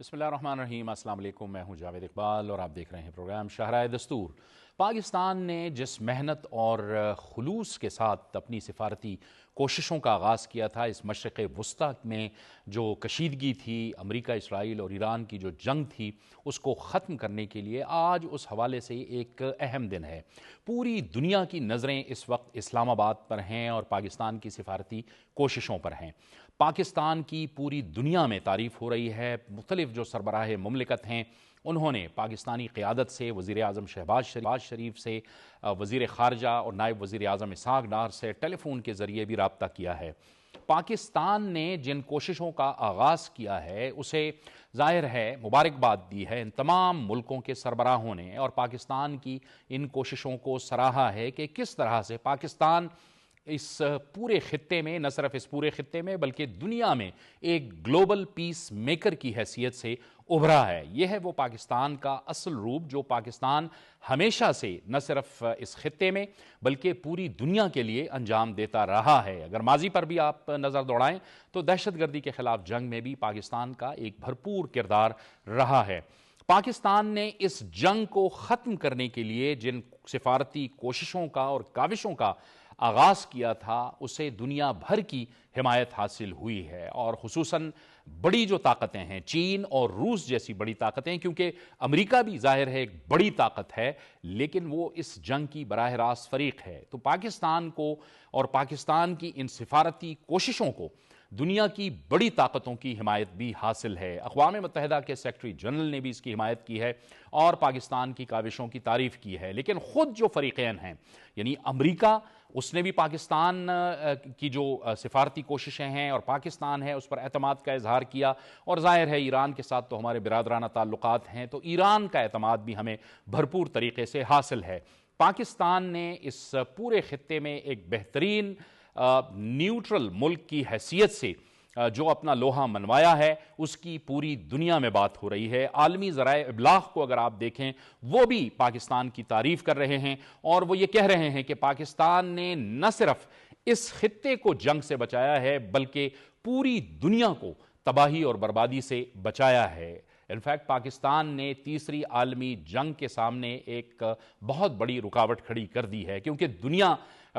بسم اللہ الرحمن الرحیم، السلام علیکم۔ میں ہوں جاوید اقبال اور آپ دیکھ رہے ہیں پروگرام شاہراہ دستور۔ پاکستان نے جس محنت اور خلوص کے ساتھ اپنی سفارتی کوششوں کا آغاز کیا تھا اس مشرق وسطیٰ میں، جو کشیدگی تھی، امریکہ، اسرائیل اور ایران کی جو جنگ تھی، اس کو ختم کرنے کے لیے آج اس حوالے سے ایک اہم دن ہے۔ پوری دنیا کی نظریں اس وقت اسلام آباد پر ہیں اور پاکستان کی سفارتی کوششوں پر ہیں۔ پاکستان کی پوری دنیا میں تعریف ہو رہی ہے۔ مختلف جو سربراہ مملکت ہیں انہوں نے پاکستانی قیادت سے، وزیر اعظم شہباز شریف سے، وزیر خارجہ اور نائب وزیر اعظم اسحاق ڈار سے ٹیلی فون کے ذریعے بھی رابطہ کیا ہے۔ پاکستان نے جن کوششوں کا آغاز کیا ہے اسے ظاہر ہے مبارکباد دی ہے ان تمام ملکوں کے سربراہوں نے، اور پاکستان کی ان کوششوں کو سراہا ہے کہ کس طرح سے پاکستان اس پورے خطے میں، نہ صرف اس پورے خطے میں بلکہ دنیا میں ایک گلوبل پیس میکر کی حیثیت سے ابھرا ہے۔ یہ ہے وہ پاکستان کا اصل روپ جو پاکستان ہمیشہ سے نہ صرف اس خطے میں بلکہ پوری دنیا کے لیے انجام دیتا رہا ہے۔ اگر ماضی پر بھی آپ نظر دوڑائیں تو دہشت گردی کے خلاف جنگ میں بھی پاکستان کا ایک بھرپور کردار رہا ہے۔ پاکستان نے اس جنگ کو ختم کرنے کے لیے جن سفارتی کوششوں کا اور کاوشوں کا آغاز کیا تھا اسے دنیا بھر کی حمایت حاصل ہوئی ہے، اور خصوصاً بڑی جو طاقتیں ہیں، چین اور روس جیسی بڑی طاقتیں، کیونکہ امریکہ بھی ظاہر ہے ایک بڑی طاقت ہے لیکن وہ اس جنگ کی براہ راست فریق ہے، تو پاکستان کو اور پاکستان کی ان سفارتی کوششوں کو دنیا کی بڑی طاقتوں کی حمایت بھی حاصل ہے۔ اقوام متحدہ کے سیکرٹری جنرل نے بھی اس کی حمایت کی ہے اور پاکستان کی کاوشوں کی تعریف کی ہے، لیکن خود جو فریقین ہیں یعنی امریکہ، اس نے بھی پاکستان کی جو سفارتی کوششیں ہیں اور پاکستان ہے اس پر اعتماد کا اظہار کیا، اور ظاہر ہے ایران کے ساتھ تو ہمارے برادرانہ تعلقات ہیں تو ایران کا اعتماد بھی ہمیں بھرپور طریقے سے حاصل ہے۔ پاکستان نے اس پورے خطے میں ایک بہترین نیوٹرل ملک کی حیثیت سے جو اپنا لوہا منوایا ہے اس کی پوری دنیا میں بات ہو رہی ہے۔ عالمی ذرائع ابلاغ کو اگر آپ دیکھیں وہ بھی پاکستان کی تعریف کر رہے ہیں اور وہ یہ کہہ رہے ہیں کہ پاکستان نے نہ صرف اس خطے کو جنگ سے بچایا ہے بلکہ پوری دنیا کو تباہی اور بربادی سے بچایا ہے۔ انفیکٹ پاکستان نے تیسری عالمی جنگ کے سامنے ایک بہت بڑی رکاوٹ کھڑی کر دی ہے، کیونکہ دنیا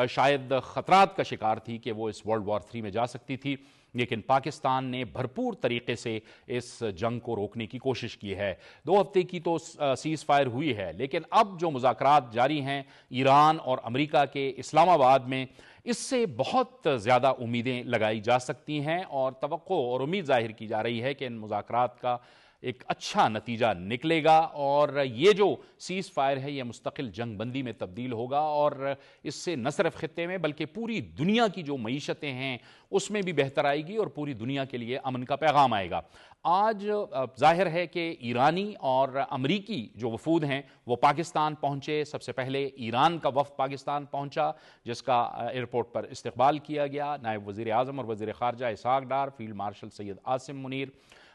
شاید خطرات کا شکار تھی کہ وہ اس ورلڈ وار 3 میں جا سکتی تھی، لیکن پاکستان نے بھرپور طریقے سے اس جنگ کو روکنے کی کوشش کی ہے۔ 2 ہفتے کی تو سیز فائر ہوئی ہے، لیکن اب جو مذاکرات جاری ہیں ایران اور امریکہ کے اسلام آباد میں، اس سے بہت زیادہ امیدیں لگائی جا سکتی ہیں اور توقع اور امید ظاہر کی جا رہی ہے کہ ان مذاکرات کا ایک اچھا نتیجہ نکلے گا اور یہ جو سیز فائر ہے یہ مستقل جنگ بندی میں تبدیل ہوگا، اور اس سے نہ صرف خطے میں بلکہ پوری دنیا کی جو معیشتیں ہیں اس میں بھی بہتر آئے گی اور پوری دنیا کے لیے امن کا پیغام آئے گا۔ آج ظاہر ہے کہ ایرانی اور امریکی جو وفود ہیں وہ پاکستان پہنچے۔ سب سے پہلے ایران کا وفد پاکستان پہنچا جس کا ایئرپورٹ پر استقبال کیا گیا۔ نائب وزیر اعظم اور وزیر خارجہ اسحاق ڈار، فیلڈ مارشل سید عاصم منیر،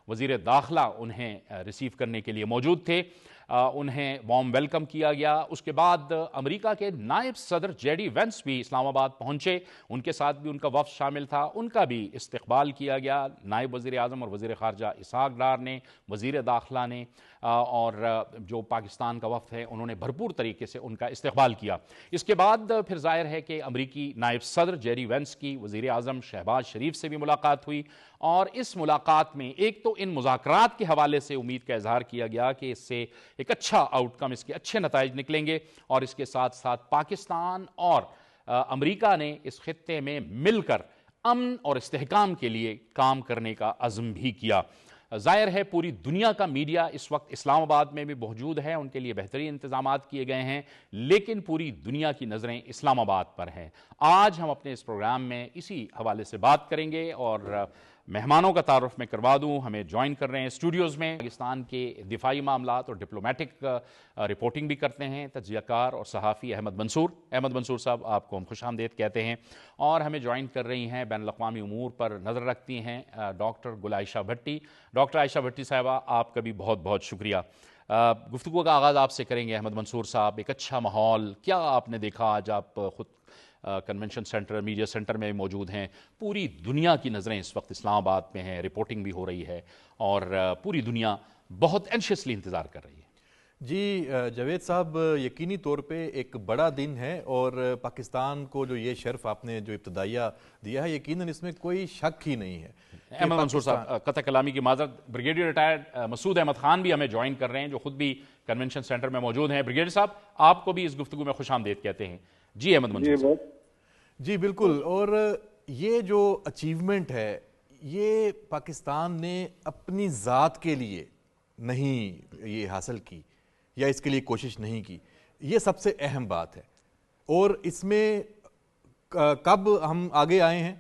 وزیر داخلہ انہیں ریسیو کرنے کے لیے موجود تھے، انہیں وارم ویلکم کیا گیا۔ اس کے بعد امریکہ کے نائب صدر جے ڈی وینس بھی اسلام آباد پہنچے، ان کے ساتھ بھی ان کا وفد شامل تھا، ان کا بھی استقبال کیا گیا۔ نائب وزیر اعظم اور وزیر خارجہ اسحاق ڈار نے، وزیر داخلہ نے اور جو پاکستان کا وفد ہے انہوں نے بھرپور طریقے سے ان کا استقبال کیا۔ اس کے بعد پھر ظاہر ہے کہ امریکی نائب صدر جے ڈی وینس کی وزیر اعظم شہباز شریف سے بھی ملاقات ہوئی، اور اس ملاقات میں ایک تو ان مذاکرات کے حوالے سے امید کا اظہار کیا گیا کہ اس سے ایک اچھا آؤٹ کم، اس کے اچھے نتائج نکلیں گے، اور اس کے ساتھ ساتھ پاکستان اور امریکہ نے اس خطے میں مل کر امن اور استحکام کے لیے کام کرنے کا عزم بھی کیا۔ ظاہر ہے پوری دنیا کا میڈیا اس وقت اسلام آباد میں بھی موجود ہے، ان کے لیے بہترین انتظامات کیے گئے ہیں، لیکن پوری دنیا کی نظریں اسلام آباد پر ہیں۔ آج ہم اپنے اس پروگرام میں اسی حوالے سے بات کریں گے، اور مہمانوں کا تعارف میں کروا دوں۔ ہمیں جوائن کر رہے ہیں اسٹوڈیوز میں پاکستان کے دفاعی معاملات اور ڈپلومیٹک رپورٹنگ بھی کرتے ہیں تجزیہ کار اور صحافی احمد منصور۔ احمد منصور صاحب، آپ کو ہم خوش آمدید کہتے ہیں، اور ہمیں جوائن کر رہی ہیں بین الاقوامی امور پر نظر رکھتی ہیں ڈاکٹر گل عائشہ بھٹی۔ ڈاکٹر عائشہ بھٹی صاحبہ، آپ کا بھی بہت بہت شکریہ۔ گفتگو کا آغاز آپ سے کریں گے احمد منصور صاحب۔ ایک اچھا ماحول، کیا آپ نے دیکھا؟ آج آپ خود کنونشن سینٹر میڈیا سینٹر میں موجود ہیں. پوری دنیا کی نظریں اس وقت اسلام آباد میں ہیں, رپورٹنگ بھی ہو رہی ہے اور پوری دنیا بہت اینشیسلی انتظار کر رہی ہے. جی جاوید صاحب, یقینی طور پہ ایک بڑا دن ہے اور پاکستان کو جو یہ شرف آپ نے جو ابتدائیہ دیا ہے, یقیناً اس میں کوئی شک ہی نہیں ہے. احمد منصور صاحب, قطع کلامی کی معذرت, بریگیڈیئر ریٹائرڈ مسعود احمد خان بھی ہمیں جوائن کر رہے ہیں جو خود بھی کنونشن سینٹر میں موجود ہیں. بریگیڈیئر صاحب, آپ کو بھی اس گفتگو میں خوش آمدید کہتے ہیں. جی احمد منصور صاحب. جی بالکل, اور یہ جو اچیومنٹ ہے یہ پاکستان نے اپنی ذات کے لیے نہیں یہ حاصل کی یا اس کے لیے کوشش نہیں کی, یہ سب سے اہم بات ہے. اور اس میں کب ہم آگے آئے ہیں,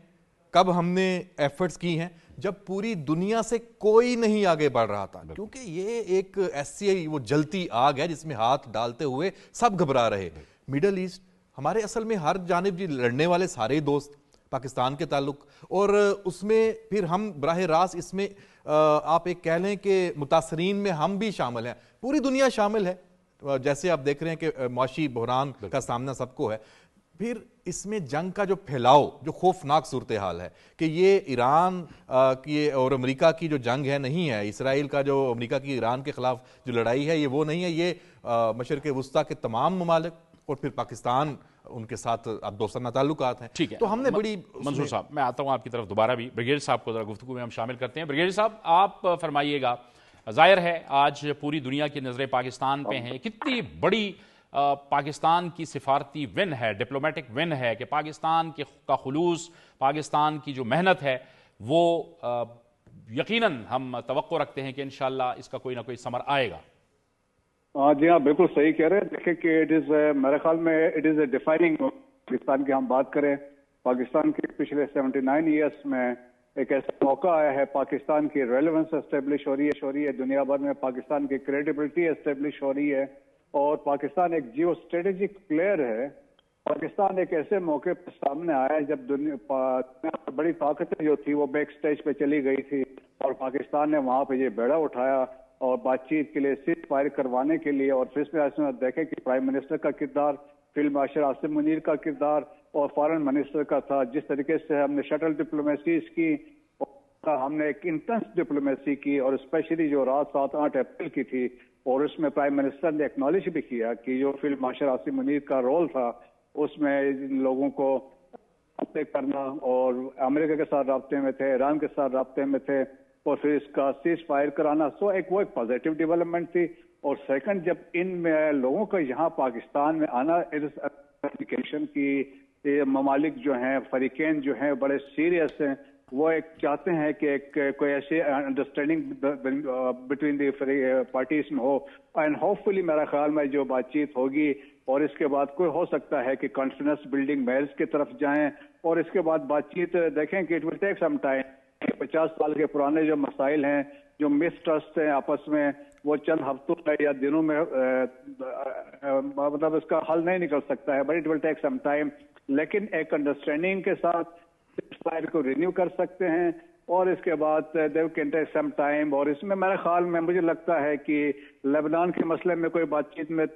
کب ہم نے ایفرٹس کی ہیں, جب پوری دنیا سے کوئی نہیں آگے بڑھ رہا تھا, کیونکہ یہ ایک ایسی وہ جلتی آگ ہے جس میں ہاتھ ڈالتے ہوئے سب گھبرا رہے. مڈل ایسٹ ہمارے اصل میں ہر جانب جی لڑنے والے سارے دوست پاکستان کے تعلق, اور اس میں پھر ہم براہ راست اس میں آپ ایک کہہ لیں کہ متاثرین میں ہم بھی شامل ہیں, پوری دنیا شامل ہے. جیسے آپ دیکھ رہے ہیں کہ معاشی بحران کا سامنا سب کو ہے. پھر اس میں جنگ کا جو پھیلاؤ, جو خوفناک صورتحال ہے کہ یہ ایران کی اور امریکہ کی جو جنگ ہے نہیں ہے, اسرائیل کا جو امریکہ کی ایران کے خلاف جو لڑائی ہے یہ وہ نہیں ہے, یہ مشرق وسطیٰ کے تمام ممالک اور پھر پاکستان ان کے ساتھ اب دوستانہ تعلقات ہیں. ٹھیک ہے, تو ہم نے بڑی منصور صاحب میں آتا ہوں آپ کی طرف دوبارہ بھی. بریگیڈیئر صاحب کو ذرا گفتگو میں ہم شامل کرتے ہیں. بریگیڈیئر صاحب, آپ فرمائیے گا, ظاہر ہے آج پوری دنیا کی نظریں پاکستان پہ ہیں, کتنی بڑی پاکستان کی سفارتی ون ہے, ڈپلومیٹک ون ہے کہ پاکستان کا خلوص, پاکستان کی جو محنت ہے وہ یقیناً ہم توقع رکھتے ہیں کہ انشاءاللہ اس کا کوئی نہ کوئی ثمر آئے گا. جی ہاں بالکل صحیح کہہ رہے ہیں. دیکھیں کہ میرے خیال میں it is a defining. Pakistan کی ہم بات کریں, پاکستان کے پچھلے 79 ایئرس میں ایک ایسا موقع آیا ہے, پاکستان کی ریلیونس اسٹیبلش ہو رہی ہے دنیا بھر میں, پاکستان کی کریڈیبلٹی اسٹیبلش ہو رہی ہے, اور پاکستان ایک جیو اسٹریٹجک پلیئر ہے. پاکستان ایک ایسے موقع پہ سامنے آیا ہے جب دنیا بڑی طاقتیں جو تھی وہ بیک سٹیج پہ چلی گئی تھی, اور پاکستان نے وہاں پہ یہ بیڑا اٹھایا اور بات چیت کے لیے سیز فائر کروانے کے لیے. اور پھر اس میں دیکھیں کہ پرائم منسٹر کا کردار, فیلڈ مارشل عاصم منیر کا کردار اور فارن منسٹر کا تھا. جس طریقے سے ہم نے شٹل ڈپلومیسیز کی, ہم نے ایک انٹینس ڈپلومیسی کی, اور اسپیشلی جو رات 7-8 اپریل کی تھی, اور اس میں پرائم منسٹر نے ایکنالج بھی کیا کہ جو فیلڈ مارشل عاصم منیر کا رول تھا اس میں لوگوں کو رابطے کرنا, اور امریکہ کے ساتھ رابطے میں تھے, ایران کے ساتھ رابطے میں تھے, اور پھر اس کا سیز فائر کرانا. سو وہ ایک پازیٹیو ڈیولپمنٹ تھی. اور سیکنڈ, جب ان میں لوگوں کا یہاں پاکستان میں آنا, ایپلیکیشن کی ممالک جو ہیں, فریقین جو ہیں بڑے سیریس ہیں, وہ ایک چاہتے ہیں کہ ایک کوئی ایسی انڈرسٹینڈنگ بٹوین دی پارٹیز میں ہو, اینڈ ہوپ فلی میرا خیال میں جو بات چیت ہوگی, اور اس کے بعد کوئی ہو سکتا ہے کہ کانفیڈنس بلڈنگ میئرز کی طرف جائیں, اور اس کے بعد بات چیت دیکھیں کہ it will take some time. 50 سال کے پرانے جو مسائل ہیں, جو مس ٹرسٹ ہیں آپس میں, وہ چند ہفتوں میں یا دنوں میں مطلب اس کا حل نہیں نکل سکتا ہے, but it will take some time. لیکن ایک انڈرسٹینڈنگ کے ساتھ فائر کو رینیو کر سکتے ہیں, اور اس کے بعد they can take some time. اور اس میں میرے خیال میں مجھے لگتا ہے کہ لبنان کے مسئلے میں کوئی بات چیت میں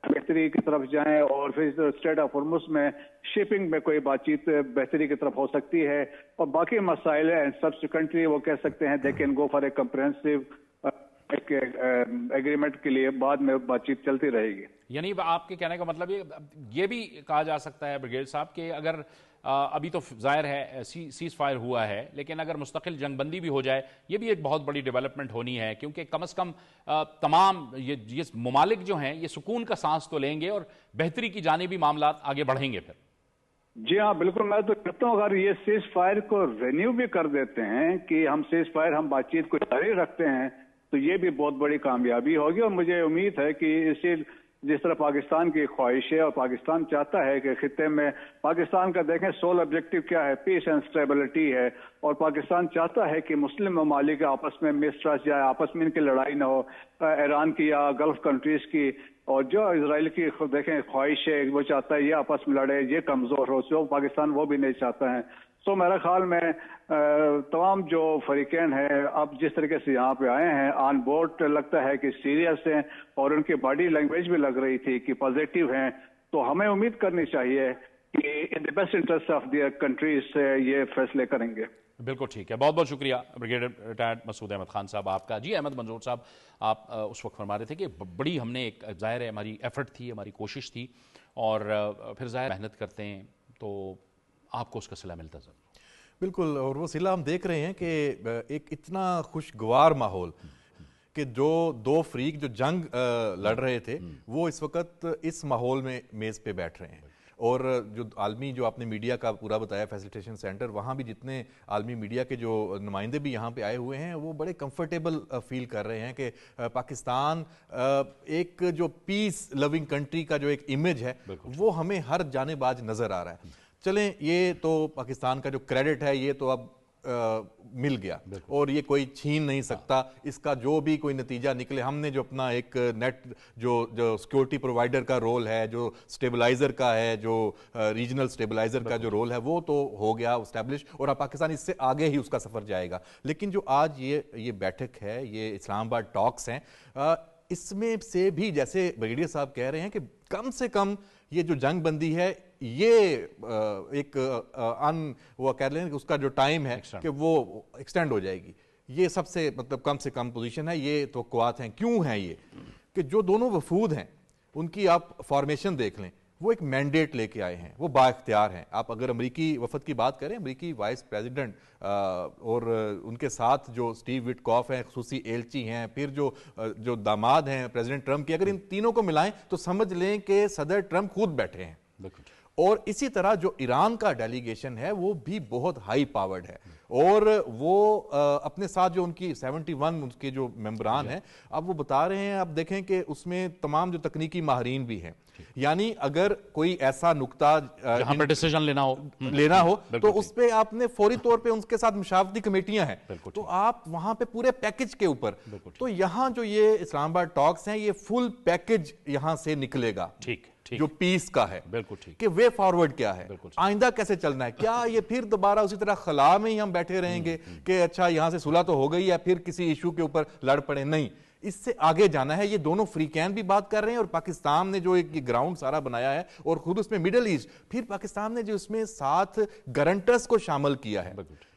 بہتری کی طرف جائیں, اور پھر اسٹریٹ آف ہرمز میں شپنگ میں کوئی بات چیت بہتری کی طرف ہو سکتی ہے, اور باقی مسائل اینڈ سبسیکوینٹلی وہ کہہ سکتے ہیں they can go for a comprehensive agreement کے لیے بعد میں بات چیت چلتی رہے گی. یعنی آپ کے کہنے کا مطلب یہ بھی کہا جا سکتا ہے بریگیڈیئر صاحب کہ اگر ابھی تو ظاہر ہے سیز فائر ہوا ہے, لیکن اگر مستقل جنگ بندی بھی ہو جائے, یہ بھی ایک بہت بڑی ڈیولپمنٹ ہونی ہے, کیونکہ کم از کم تمام یہ ممالک جو ہیں یہ سکون کا سانس تو لیں گے اور بہتری کی جانبی معاملات آگے بڑھیں گے پھر. جی ہاں بالکل, میں تو کہتا ہوں اگر یہ سیز فائر کو رینیو بھی کر دیتے ہیں کہ ہم سیز فائر ہم بات چیت کو جاری رکھتے ہیں, تو یہ بھی بہت بڑی کامیابی ہوگی. اور مجھے امید ہے کہ اسی جس طرح پاکستان کی خواہش ہے اور پاکستان چاہتا ہے کہ خطے میں پاکستان کا دیکھیں سول آبجیکٹو کیا ہے, پیس اینڈ اسٹیبلٹی ہے, اور پاکستان چاہتا ہے کہ مسلم ممالک آپس میں مسٹرسٹ جائے, آپس میں ان کی لڑائی نہ ہو, ایران کی یا گلف کنٹریز کی, اور جو اسرائیل کی دیکھیں خواہش ہے وہ چاہتا ہے یہ آپس میں لڑے, یہ کمزور ہو, جو پاکستان وہ بھی نہیں چاہتا ہے. سو میرے خیال میں تمام جو فریقین ہیں اب جس طریقے سے یہاں پہ آئے ہیں آن بورڈ لگتا ہے کہ سیریس ہیں, اور ان کی باڈی لینگویج بھی لگ رہی تھی کہ پازیٹیو ہیں. تو ہمیں امید کرنی چاہیے کہ in the best interest of their countries یہ فیصلے کریں گے. بالکل ٹھیک ہے. بہت بہت شکریہ بریگیڈیئر ریٹائرڈ مسعود احمد خان صاحب آپ کا. جی احمد منظور صاحب، آپ اس وقت فرما رہے تھے کہ بڑی ہم نے ایک ظاہر ہے ہماری ایفرٹ تھی، ہماری کوشش تھی، اور پھر ظاہر محنت کرتے ہیں تو آپ کو اس کا صلہ ملتا ضرور. بالکل، اور وہ صلہ ہم دیکھ رہے ہیں کہ ایک اتنا خوشگوار ماحول کہ جو دو فریق جو جنگ لڑ رہے تھے وہ اس وقت اس ماحول میں میز پہ بیٹھ رہے ہیں. اور جو عالمی جو آپ نے میڈیا کا پورا بتایا فیسیلیٹیشن سینٹر، وہاں بھی جتنے عالمی میڈیا کے جو نمائندے بھی یہاں پہ آئے ہوئے ہیں وہ بڑے کمفرٹیبل فیل کر رہے ہیں کہ پاکستان ایک جو پیس لونگ کنٹری کا جو ایک امیج ہے وہ ہمیں ہر جانب آج نظر آ رہا ہے. چلیں، یہ تو پاکستان کا جو کریڈٹ ہے یہ تو اب مل گیا اور یہ کوئی چھین نہیں سکتا. اس کا جو بھی کوئی نتیجہ نکلے، ہم نے جو اپنا ایک نیٹ جو سیکورٹی پرووائڈر کا رول ہے، جو سٹیبلائزر کا ہے، جو ریجنل سٹیبلائزر کا جو رول ہے، وہ تو ہو گیا اسٹیبلش، اور اب پاکستان اس سے آگے ہی اس کا سفر جائے گا. لیکن جو آج یہ بیٹھک ہے، یہ اسلام آباد ٹاکس ہیں، اس میں سے بھی جیسے بریگیڈیئر صاحب کہہ رہے ہیں کہ کم سے کم یہ جو جنگ بندی ہے یہ ایک وہ کہہ لیں کہ اس کا جو ٹائم ہے کہ وہ ایکسٹینڈ ہو جائے گی. یہ سب سے مطلب کم سے کم پوزیشن ہے. یہ توقعات ہیں. کیوں ہیں یہ؟ کہ جو دونوں وفود ہیں ان کی آپ فارمیشن دیکھ لیں، وہ ایک مینڈیٹ لے کے آئے ہیں، وہ با اختیار ہیں. آپ اگر امریکی وفد کی بات کریں، امریکی وائس پریزیڈنٹ اور ان کے ساتھ جو سٹیو وٹکاف ہیں، خصوصی ایلچی ہیں، پھر جو داماد ہیں پریزیڈنٹ ٹرمپ کے، اگر ان تینوں کو ملائیں تو سمجھ لیں کہ صدر ٹرمپ خود بیٹھے ہیں. اور اسی طرح جو ایران کا ڈیلیگیشن ہے وہ بھی بہت ہائی پاورڈ ہے، اور وہ اپنے ساتھ جو ان کی 71 ان کے جو ممبران ہیں، اب وہ بتا رہے ہیں، اب دیکھیں کہ اس میں تمام جو تکنیکی ماہرین بھی ہیں. یعنی اگر کوئی ایسا نقطہ جہاں پہ ڈیسیژن لینا ہو تو اس پہ آپ نے فوری طور پہ ان کے ساتھ مشاورتی کمیٹیاں ہیں، تو آپ وہاں پہ پورے پیکج کے اوپر. تو یہاں جو یہ اسلام آباد ٹاکس ہیں، یہ فل پیکج یہاں سے نکلے گا جو پیس کا ہے، کہ وے فارورڈ کیا ہے، آئندہ کیسے چلنا ہے. کیا یہ پھر دوبارہ اسی طرح خلا میں ہی ہم بیٹھے رہیں گے کہ اچھا یہاں سے صلح تو ہو گئی ہے، پھر کسی ایشو کے اوپر لڑ پڑے؟ نہیں، اس سے آگے جانا ہے. یہ دونوں فریقین بھی بات کر رہے ہیں، اور پاکستان نے جو ایک گراؤنڈ سارا بنایا ہے، اور خود اس میں مڈل ایسٹ، پھر پاکستان نے جو اس میں ساتھ گارنٹرز کو شامل کیا ہے.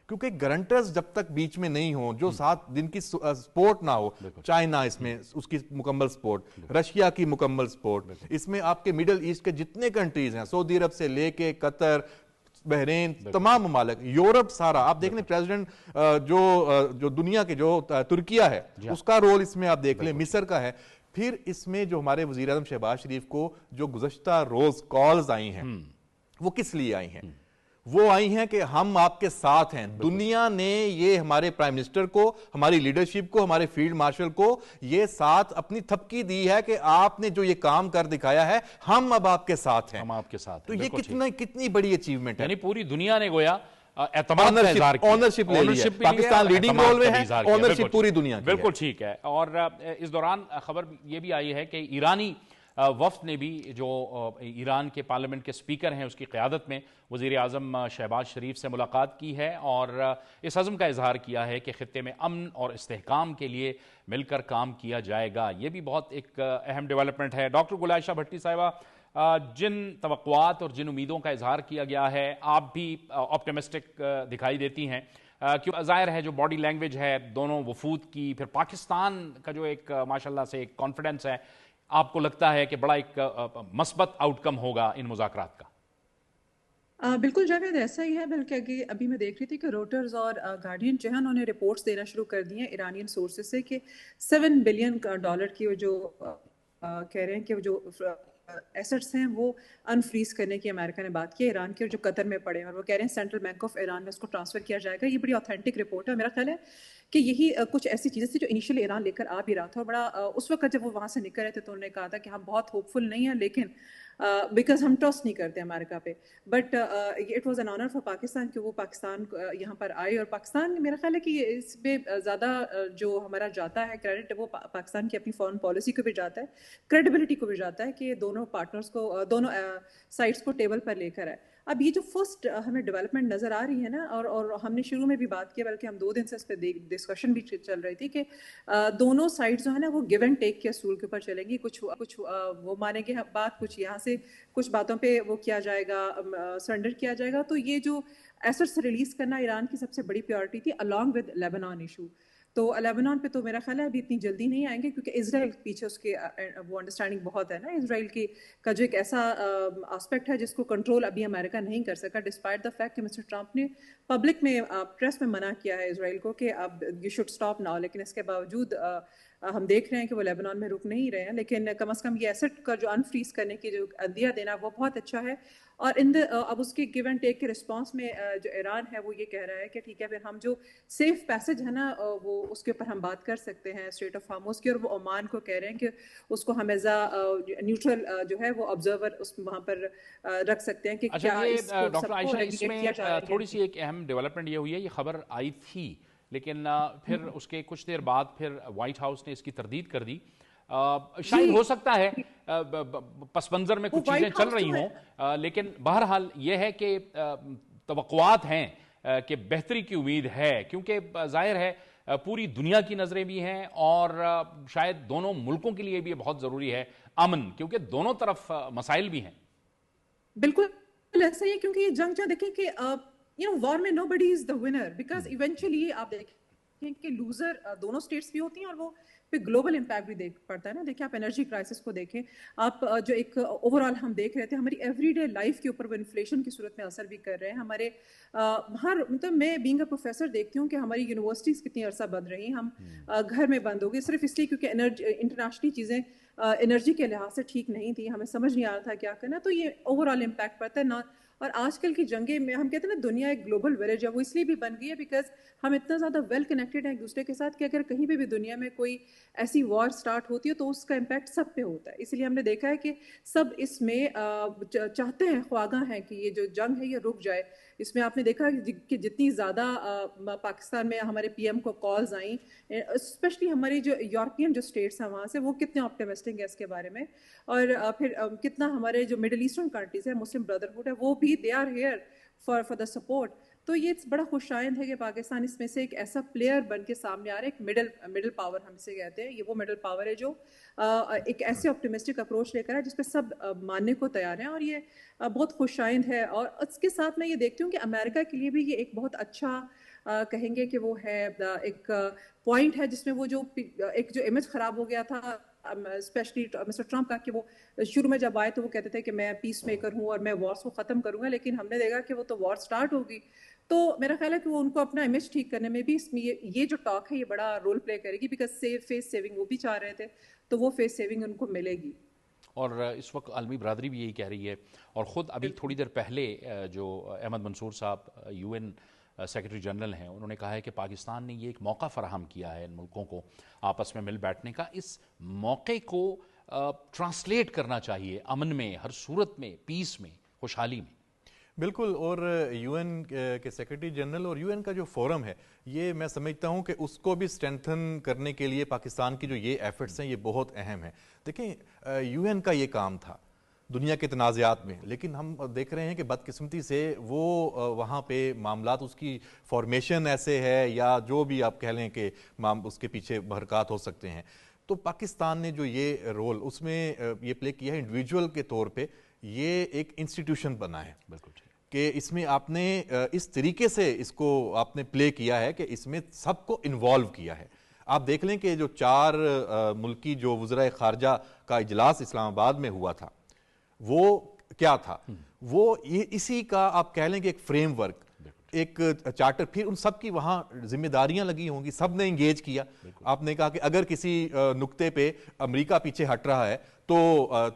کیونکہ گارنٹرز جب تک بیچ میں نہیں ہوں، جو 7 دن کی سپورٹ نہ ہو، چائنا اس میں اس کی مکمل سپورٹ، رشیا کی مکمل سپورٹ، اس میں آپ کے مڈل ایسٹ کے جتنے کنٹریز ہیں، سعودی عرب سے لے کے قطر، بحرین، تمام ممالک، یورپ سارا، آپ دیکھ لیں پریزیڈنٹ جو دنیا کے جو ترکیہ ہے اس کا رول اس میں آپ دیکھ لیں، مصر کا ہے. پھر اس میں جو ہمارے وزیر اعظم شہباز شریف کو جو گزشتہ روز کالز آئی ہیں، وہ کس لیے آئی ہیں؟ وہ آئی ہیں کہ ہم آپ کے ساتھ ہیں. دنیا نے یہ ہمارے پرائم منسٹر کو، ہماری لیڈرشپ کو، ہمارے فیلڈ مارشل کو یہ ساتھ اپنی تھپکی دی ہے کہ آپ نے جو یہ کام کر دکھایا ہے، ہم اب آپ کے ساتھ ہیں. ہم آپ کے ساتھ ہیں. تو یہ کتنی بڑی اچیومنٹ ہے. یعنی پوری دنیا نے گویا اعتماد کا اظہار کیا، اونرشپ لے لی ہے. پاکستان لیڈنگ رول میں ہے، اونرشپ پوری دنیا کی ہے. بالکل ٹھیک ہے. اور اس دوران خبر یہ بھی آئی ہے کہ ایرانی وفد نے بھی، جو ایران کے پارلیمنٹ کے سپیکر ہیں اس کی قیادت میں، وزیر اعظم شہباز شریف سے ملاقات کی ہے اور اس عزم کا اظہار کیا ہے کہ خطے میں امن اور استحکام کے لیے مل کر کام کیا جائے گا. یہ بھی بہت ایک اہم ڈیولپمنٹ ہے. ڈاکٹر گل عائشہ بھٹی صاحبہ، جن توقعات اور جن امیدوں کا اظہار کیا گیا ہے، آپ بھی آپٹیمسٹک دکھائی دیتی ہیں، کیوں ظاہر ہے جو باڈی لینگویج ہے دونوں وفود کی، پھر پاکستان کا جو ایک ماشاءاللہ سے ایک کانفیڈنس ہے، آپ کو لگتا ہے کہ بڑا ایک مثبت آؤٹ کم ہوگا ان مذاکرات کا؟ بالکل جاوید، ایسا ہی ہے. بلکہ ابھی میں دیکھ رہی تھی کہ روٹرز اور گارڈین جو ہے انہوں نے رپورٹس دینا شروع کر دی ہیں ایرانین سورسز سے کہ $7 بلین کی جو کہہ رہے ہیں کہ جو ایسٹس ہیں وہ انفریز کرنے کی امریکہ نے بات کی ایران کی، اور جو قطر میں پڑے ہیں، اور وہ کہہ رہے ہیں سینٹرل بینک آف ایران میں اس کو ٹرانسفر کیا جائے گا. یہ بڑی آتھینٹک رپورٹ ہے. میرا خیال ہے کہ یہی کچھ ایسی چیزیں تھی جو انیشلی ایران لے کر آ بھی رہا تھا، اور بڑا اس وقت جب وہ وہاں سے نکل رہے تھے تو انہوں نے کہا تھا کہ ہم بہت ہوپ فل نہیں ہیں، لیکن بیکاز ہم ٹرسٹ نہیں کرتے امریکہ پہ. But it was an honour for Pakistan کہ وہ پاکستان یہاں پر آئے، اور پاکستان میرا خیال ہے کہ اس پہ زیادہ جو ہمارا جاتا ہے کریڈٹ، وہ پاکستان کی اپنی فارن پالیسی کو بھی جاتا ہے، کریڈیبلٹی کو بھی جاتا ہے کہ دونوں پارٹنرز کو، دونوں سائڈس کو ٹیبل پر لے کر آئے. اب یہ جو فرسٹ ہمیں ڈیولپمنٹ نظر آ رہی ہے نا، اور ہم نے شروع میں بھی بات کیا، بلکہ ہم 2 دن سے اس پہ ڈسکشن بھی چل رہی تھی کہ دونوں سائڈ جو ہے نا وہ گیو اینڈ ٹیک کے اصول کے اوپر چلیں گی. کچھ وہ مانیں گے بات، کچھ یہاں سے کچھ باتوں پہ وہ کیا جائے گا، سرنڈر کیا جائے گا. تو یہ جو ایسٹس ریلیز کرنا ایران کی سب سے بڑی پریورٹی تھی الانگ ود لیبنان ایشو. تو لیبنان پہ تو میرا خیال ہے ابھی اتنی جلدی نہیں آئیں گے، کیونکہ اسرائیل پیچھے اس کے وہ انڈرسٹینڈنگ بہت ہے نا. اسرائیل کا جو ایک ایسا آسپیکٹ ہے جس کو کنٹرول ابھی امریکہ نہیں کر سکا، ڈسپائٹ دا فیکٹ کہ مسٹر ٹرمپ نے پبلک میں پریس میں منع کیا ہے اسرائیل کو کہ اب یو شوڈ اسٹاپ ناؤ. لیکن اس کے باوجود ہم دیکھ رہے ہیں کہ وہ لیبنان میں رک نہیں رہے ہیں. لیکن کم از کم یہ ایسٹ کا جو انفریز کرنے کی جو عندیہ دینا وہ بہت اچھا ہے. اور اب اس کی گیو اینڈ ٹیک کے رسپانس میں جو ایران ہے وہ یہ کہہ رہا ہے کہ ٹھیک ہے، پھر ہم جو سیف پیسج ہے نا وہ اس کے اوپر ہم بات کر سکتے ہیں اسٹریٹ آف ہارموز کی. اور وہ عمان کو کہہ رہے ہیں کہ اس کو ہم ایز اے نیوٹرل جو ہے وہ آبزرور اس وہاں پر رکھ سکتے ہیں کہ کیا ڈاکٹر عائشہ اس میں تھوڑی سی ایک اہم ڈیولپمنٹ یہ ہوئی ہے. یہ خبر آئی تھی لیکن پھر اس کے کچھ دیر بعد پھر وائٹ ہاؤس نے اس کی تردید کر دی. شاید ہو سکتا ہے پس منظر میں کچھ چیزیں چل رہی ہوں، لیکن بہرحال یہ ہے کہ توقعات ہیں کہ بہتری کی امید ہے، کیونکہ ظاہر ہے پوری دنیا کی نظریں بھی ہیں اور شاید دونوں ملکوں کے لیے بھی بہت ضروری ہے امن، کیونکہ دونوں طرف مسائل بھی ہیں. بالکل ایسا ہی ہے، کیونکہ یہ جنگ دیکھیں کہ وار میں نو بڈی از دا ونر، بیکاز ایونچولی آپ دیکھیں کہ لوزر دونوں اسٹیٹس بھی ہوتی ہیں اور وہ پہ گلوبل امپیکٹ بھی دیکھ پڑتا ہے نا. دیکھیں آپ انرجی کرائسس کو دیکھیں، آپ جو ایک اوور آل ہم دیکھ رہے تھے ہماری ایوری ڈے لائف کے اوپر وہ انفلیشن کی صورت میں اثر بھی کر رہے ہیں. ہمارے ہر مطلب میں بینگ اے پروفیسر دیکھتی ہوں کہ ہماری یونیورسٹیز کتنی عرصہ بند رہی، ہم گھر میں بند ہو گئے صرف اس لیے کیونکہ انٹرنیشنلی چیزیں انرجی کے لحاظ سے ٹھیک نہیں تھی، ہمیں سمجھ نہیں آ رہا تھا کیا کرنا. تو یہ اوور آل امپیکٹ پڑتا ہے. اور آج کل کی جنگیں میں ہم کہتے ہیں نا دنیا ایک گلوبل ولیج ہے، وہ اس لیے بھی بن گئی ہے بیکاز ہم اتنا زیادہ ویل کنیکٹڈ ہیں ایک دوسرے کے ساتھ کہ اگر کہیں پہ بھی دنیا میں کوئی ایسی وار سٹارٹ ہوتی ہے تو اس کا امپیکٹ سب پہ ہوتا ہے. اس لیے ہم نے دیکھا ہے کہ سب اس میں چاہتے ہیں، خواگاں ہیں کہ یہ جو جنگ ہے یہ رک جائے. اس میں آپ نے دیکھا کہ جتنی زیادہ پاکستان میں ہمارے پی ایم کو کالز آئیں، اسپیشلی ہماری جو یورپین جو اسٹیٹس ہیں وہاں سے، وہ کتنے آپٹیمسٹک ہیں اس کے بارے میں. اور پھر کتنا ہمارے جو مڈل ایسٹرن کنٹریز ہیں، مسلم بردرہڈ ہے، وہ بھی they are here for the support. تو یہ بڑا خوش آئند ہے کہ پاکستان اس میں سے ایک ایسا پلیئر بن کے سامنے آ رہا ہے. ایک مڈل پاور ہم اسے کہتے ہیں، یہ وہ مڈل پاور ہے جو ایک ایسے آپٹیمسٹک اپروچ لے کر ہے جس پہ سب ماننے کو تیار ہیں، اور یہ بہت خوش آئند ہے. اور اس کے ساتھ میں یہ دیکھتی ہوں کہ امریکہ کے لیے بھی یہ ایک بہت اچھا کہیں گے کہ وہ ہے ایک پوائنٹ ہے جس میں وہ جو ایک جو امیج خراب ہو گیا تھا اسپیشلی مسٹر ٹرمپ کا، کہ وہ شروع میں جب آئے تو وہ کہتے تھے کہ میں پیس میکر ہوں اور میں وارس کو ختم کروں گا، لیکن ہم نے دیکھا کہ وہ تو وار سٹارٹ ہوگی. تو میرا خیال ہے کہ وہ ان کو اپنا امیج ٹھیک کرنے میں بھی اس میں یہ جو ٹاک ہے یہ بڑا رول پلے کرے گی، بیکاز فیس سیونگ وہ بھی چاہ رہے تھے تو وہ فیس سیونگ ان کو ملے گی. اور اس وقت عالمی برادری بھی یہی کہہ رہی ہے. اور خود ابھی تھوڑی دیر پہلے جو احمد منصور صاحب یو این سیکرٹری جنرل ہیں، انہوں نے کہا ہے کہ پاکستان نے یہ ایک موقع فراہم کیا ہے ان ملکوں کو آپس میں مل بیٹھنے کا. اس موقع کو ٹرانسلیٹ کرنا چاہیے امن میں، ہر صورت میں، پیس میں، خوشحالی میں. بالکل. اور یو این کے سیکرٹری جنرل اور یو این کا جو فورم ہے، یہ میں سمجھتا ہوں کہ اس کو بھی اسٹرینتھن کرنے کے لیے پاکستان کی جو یہ ایفرٹس ہیں یہ بہت اہم ہیں. دیکھیں یو این کا یہ کام تھا دنیا کے تنازعات میں، لیکن ہم دیکھ رہے ہیں کہ بدقسمتی سے وہ وہاں پہ معاملات، اس کی فارمیشن ایسے ہے یا جو بھی آپ کہہ لیں کہ اس کے پیچھے بحرکات ہو سکتے ہیں. تو پاکستان نے جو یہ رول اس میں یہ پلے کیا ہے انڈیویجول کے طور پہ، یہ ایک انسٹیٹیوشن بنا ہے. بالکل کہ اس میں آپ نے اس طریقے سے اس کو آپ نے پلے کیا ہے کہ اس میں سب کو انوالو کیا ہے. آپ دیکھ لیں کہ جو 4 ملکی جو وزرائے خارجہ کا اجلاس اسلام آباد میں ہوا تھا وہ کیا تھا، وہ اسی کا آپ کہہ لیں کہ ایک فریم ورک، ایک چارٹر. پھر ان سب کی وہاں ذمہ داریاں لگی ہوں گی، سب نے انگیج کیا. آپ نے کہا کہ اگر کسی نقطے پہ امریکہ پیچھے ہٹ رہا ہے تو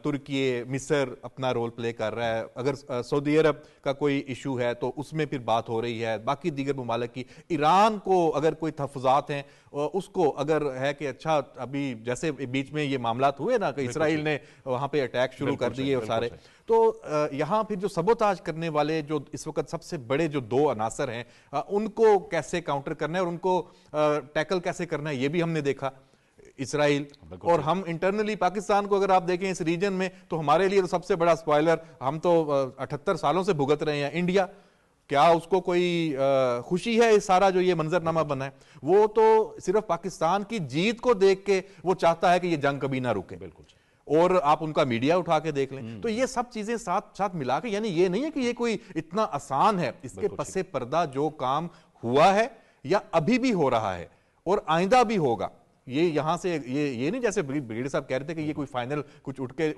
ترکی، مصر اپنا رول پلے کر رہا ہے، اگر سعودی عرب کا کوئی ایشو ہے تو اس میں پھر بات ہو رہی ہے، باقی دیگر ممالک کی. ایران کو اگر کوئی تحفظات ہیں اس کو اگر ہے کہ اچھا ابھی جیسے بیچ میں یہ معاملات ہوئے نا کہ اسرائیل نے وہاں پہ اٹیک شروع کر دیے اور سارے، تو یہاں پھر جو سبوتاج کرنے والے جو اس وقت سب سے بڑے جو 2 عناصر ہیں ان کو کیسے کاؤنٹر کرنا ہے اور ان کو ٹیکل کیسے کرنا ہے یہ بھی ہم نے دیکھا. اسرائیل. اور ہم انٹرنلی پاکستان کو اگر آپ دیکھیں اس ریجن میں تو ہمارے لیے تو سب سے بڑا سپوائلر ہم تو 78 سالوں سے بھگت رہے ہیں انڈیا. کیا اس کو کوئی خوشی ہے اس سارا جو یہ منظر نامہ بنا ہے؟ وہ تو صرف پاکستان کی جیت کو دیکھ کے وہ چاہتا ہے کہ یہ جنگ کبھی نہ رکے. بالکل. اور آپ ان کا میڈیا اٹھا کے دیکھ لیں تو یہ سب چیزیں ساتھ ملا کے, یعنی یہ نہیں ہے کہ یہ کوئی اتنا آسان ہے. اس کے پس پردہ جو کام ہوا ہے یا ابھی بھی ہو رہا ہے اور آئندہ بھی ہوگا, یہ یہاں سے یہ نہیں جیسے بریگیڈیئر صاحب کہہ رہے تھے کہ یہ کوئی فائنل کچھ اٹھ کے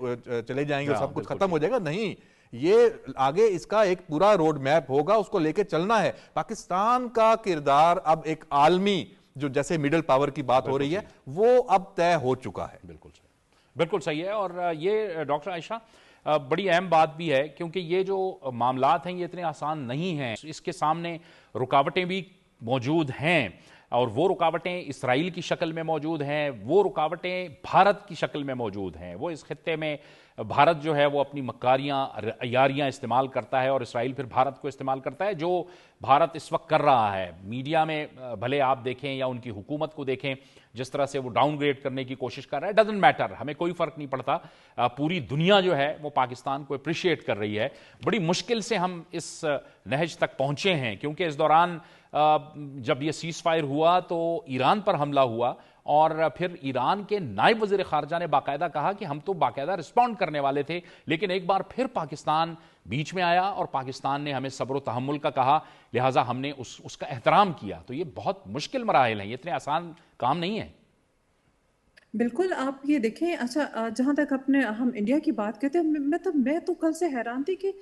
چلے جائیں گے اور سب کچھ ختم ہو جائے گا. نہیں, یہ آگے اس کا ایک پورا روڈ میپ ہوگا, اس کو لے کے چلنا ہے. پاکستان کا کردار اب ایک عالمی جو جیسے مڈل پاور کی بات ہو رہی ہے وہ اب طے ہو چکا ہے. بالکل صحیح ہے. اور یہ ڈاکٹر عائشہ بڑی اہم بات بھی ہے کیونکہ یہ جو معاملات ہیں یہ اتنے آسان نہیں ہیں. اس کے سامنے رکاوٹیں بھی موجود ہیں اور وہ رکاوٹیں اسرائیل کی شکل میں موجود ہیں, وہ رکاوٹیں بھارت کی شکل میں موجود ہیں. وہ اس خطے میں بھارت جو ہے وہ اپنی مکاریاں عیاریاں استعمال کرتا ہے اور اسرائیل پھر بھارت کو استعمال کرتا ہے. جو بھارت اس وقت کر رہا ہے میڈیا میں بھلے آپ دیکھیں یا ان کی حکومت کو دیکھیں جس طرح سے وہ ڈاؤن گریڈ کرنے کی کوشش کر رہا ہے, ڈزنٹ میٹر, ہمیں کوئی فرق نہیں پڑتا. پوری دنیا جو ہے وہ پاکستان کو اپریشیٹ کر رہی ہے. بڑی مشکل سے ہم اس نہج تک پہنچے ہیں کیونکہ اس دوران جب یہ سیز فائر ہوا تو ایران پر حملہ ہوا اور پھر ایران کے نائب وزیر خارجہ نے باقاعدہ کہا کہ ہم تو باقاعدہ رسپونڈ کرنے والے تھے, لیکن ایک بار پھر پاکستان بیچ میں آیا اور پاکستان نے ہمیں صبر و تحمل کا کہا, لہٰذا ہم نے اس کا احترام کیا. تو یہ بہت مشکل مراحل ہیں, یہ اتنے آسان کام نہیں ہے. بالکل. آپ یہ دیکھیں, اچھا جہاں تک ہم انڈیا کی بات کرتے ہیں, میں تو کل سے حیران تھی کہ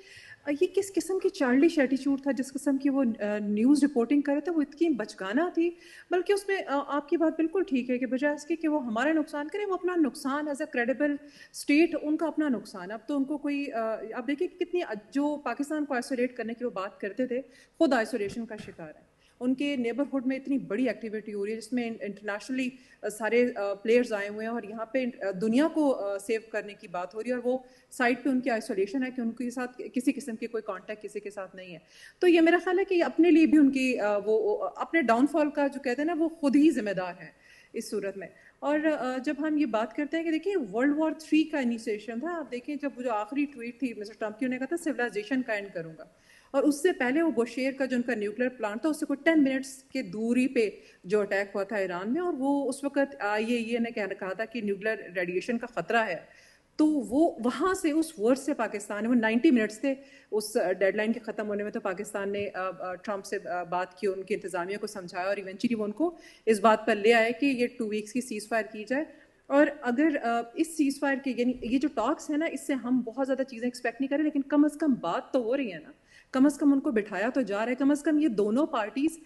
یہ کس قسم کی چائلڈش ایٹیچیوڈ تھا, جس قسم کی وہ نیوز رپورٹنگ کر رہے تھے, وہ اتنی بچگانہ تھی. بلکہ اس میں آپ کی بات بالکل ٹھیک ہے کہ بجائے اس کے کہ وہ ہمارا نقصان کریں, وہ اپنا نقصان ایز اے کریڈیبل اسٹیٹ, ان کا اپنا نقصان. اب تو ان کو کوئی, آپ دیکھیں کتنی جو پاکستان کو آئسولیٹ کرنے کی وہ بات کرتے تھے, خود آئسولیشن کا شکار ہے. ان کے نیبرہڈ میں اتنی بڑی ایکٹیویٹی ہو رہی ہے جس میں انٹرنیشنلی سارے پلیئرز آئے ہوئے ہیں اور یہاں پہ دنیا کو سیو کرنے کی بات ہو رہی ہے, اور وہ سائڈ پہ ان کی آئسولیشن ہے کہ ان کے ساتھ کسی قسم کی کوئی کانٹیکٹ کسی کے ساتھ نہیں ہے. تو یہ میرا خیال ہے کہ اپنے لیے بھی ان کی وہ اپنے ڈاؤن فال کا جو کہتے ہیں نا وہ خود ہی ذمہ دار ہے اس صورت میں. اور جب ہم یہ بات کرتے ہیں کہ دیکھیں World War III کا انیشیشن تھا, آپ دیکھیں جب جو آخری ٹویٹ تھی مسٹر ٹرمپ کی, انہوں نے کہا تھا سویلائزیشن کا اینڈ کروں گا, اور اس سے پہلے وہ بوشیر کا جو ان کا نیوکلیر پلانٹ تھا اس سے کوئی 10 منٹس کے دوری پہ جو اٹیک ہوا تھا ایران میں, اور وہ اس وقت یہ نے کہا تھا کہ نیوکلیر ریڈیشن کا خطرہ ہے. تو وہ وہاں سے اس ورڈ سے پاکستان نے, وہ 90 منٹس تھے اس ڈیڈ لائن کے ختم ہونے میں, تو پاکستان نے ٹرمپ سے بات کی, ان کی انتظامیہ کو سمجھایا اور ایونچولی وہ ان کو اس بات پر لے آئے کہ یہ 2 ویکس کی سیز فائر کی جائے. اور اگر اس سیز فائر کے یعنی یہ جو ٹاکس ہیں نا, اس سے ہم بہت زیادہ چیزیں ایکسپیکٹ نہیں کریں, لیکن کم از کم بات تو ہو رہی ہے نا, کم از کم ان کو بٹھایا تو جا رہا ہے, کم از کم یہ دونوں پارٹیز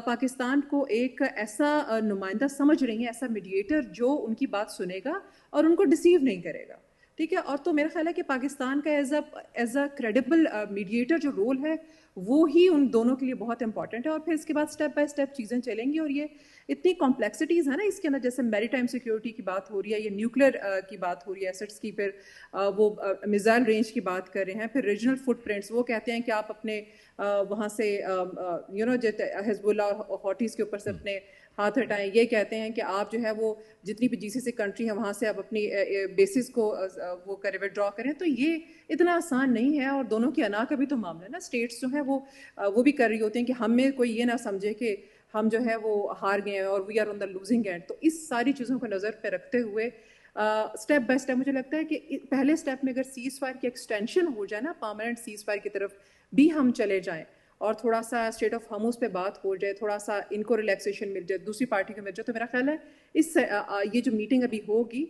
پاکستان کو ایک ایسا نمائندہ سمجھ رہی ہیں, ایسا میڈیٹر جو ان کی بات سنے گا اور ان کو ڈسیو نہیں کرے گا. ٹھیک ہے. اور تو میرا خیال ہے کہ پاکستان کا ایز اے کریڈیبل میڈیٹر جو رول ہے وہ ہی ان دونوں کے لیے بہت امپورٹنٹ ہے. اور پھر اس کے بعد اسٹیپ بائی اسٹیپ چیزیں چلیں گی, اور یہ اتنی کمپلیکسٹیز ہیں نا اس کے اندر, جیسے میری ٹائم سیکیورٹی کی بات ہو رہی ہے, یہ نیوکلیر کی بات ہو رہی ہے, ایسٹس کی, پھر وہ میزائل رینج کی بات کر رہے ہیں, پھر ریجنل فٹ پرنٹس, وہ کہتے ہیں کہ آپ اپنے وہاں سے حزب اللہ اور ہوٹیز کے اوپر سے اپنے ہاتھ ہٹائیں. یہ کہتے ہیں کہ آپ جو ہے وہ جتنی بھی GCC کنٹری ہیں وہاں سے آپ اپنی بیسز کو وہ کریں, ودرا کریں. تو یہ اتنا آسان نہیں ہے, اور دونوں کی انا کا بھی تو معاملہ ہے نا. اسٹیٹس جو ہیں وہ بھی کر رہی ہوتی ہیں کہ ہم میں کوئی یہ نہ سمجھے کہ ہم جو ہے وہ ہار گئے ہیں اور we are on the losing end. تو اس ساری چیزوں کو نظر پہ رکھتے ہوئے اسٹیپ بائی اسٹیپ مجھے لگتا ہے کہ پہلے اسٹیپ میں اگر سیز فائر کی ایکسٹینشن ہو جائے نا, پرماننٹ سیز فائر کی طرف بھی ہم چلے جائیں, اور تھوڑا سا اسٹیٹ آف ہارموز پہ بات ہو جائے, تھوڑا سا ان کو ریلیکسیشن مل جائے, دوسری پارٹی کو مل جائے, تو میرا خیال ہے اس یہ جو میٹنگ ابھی ہوگی,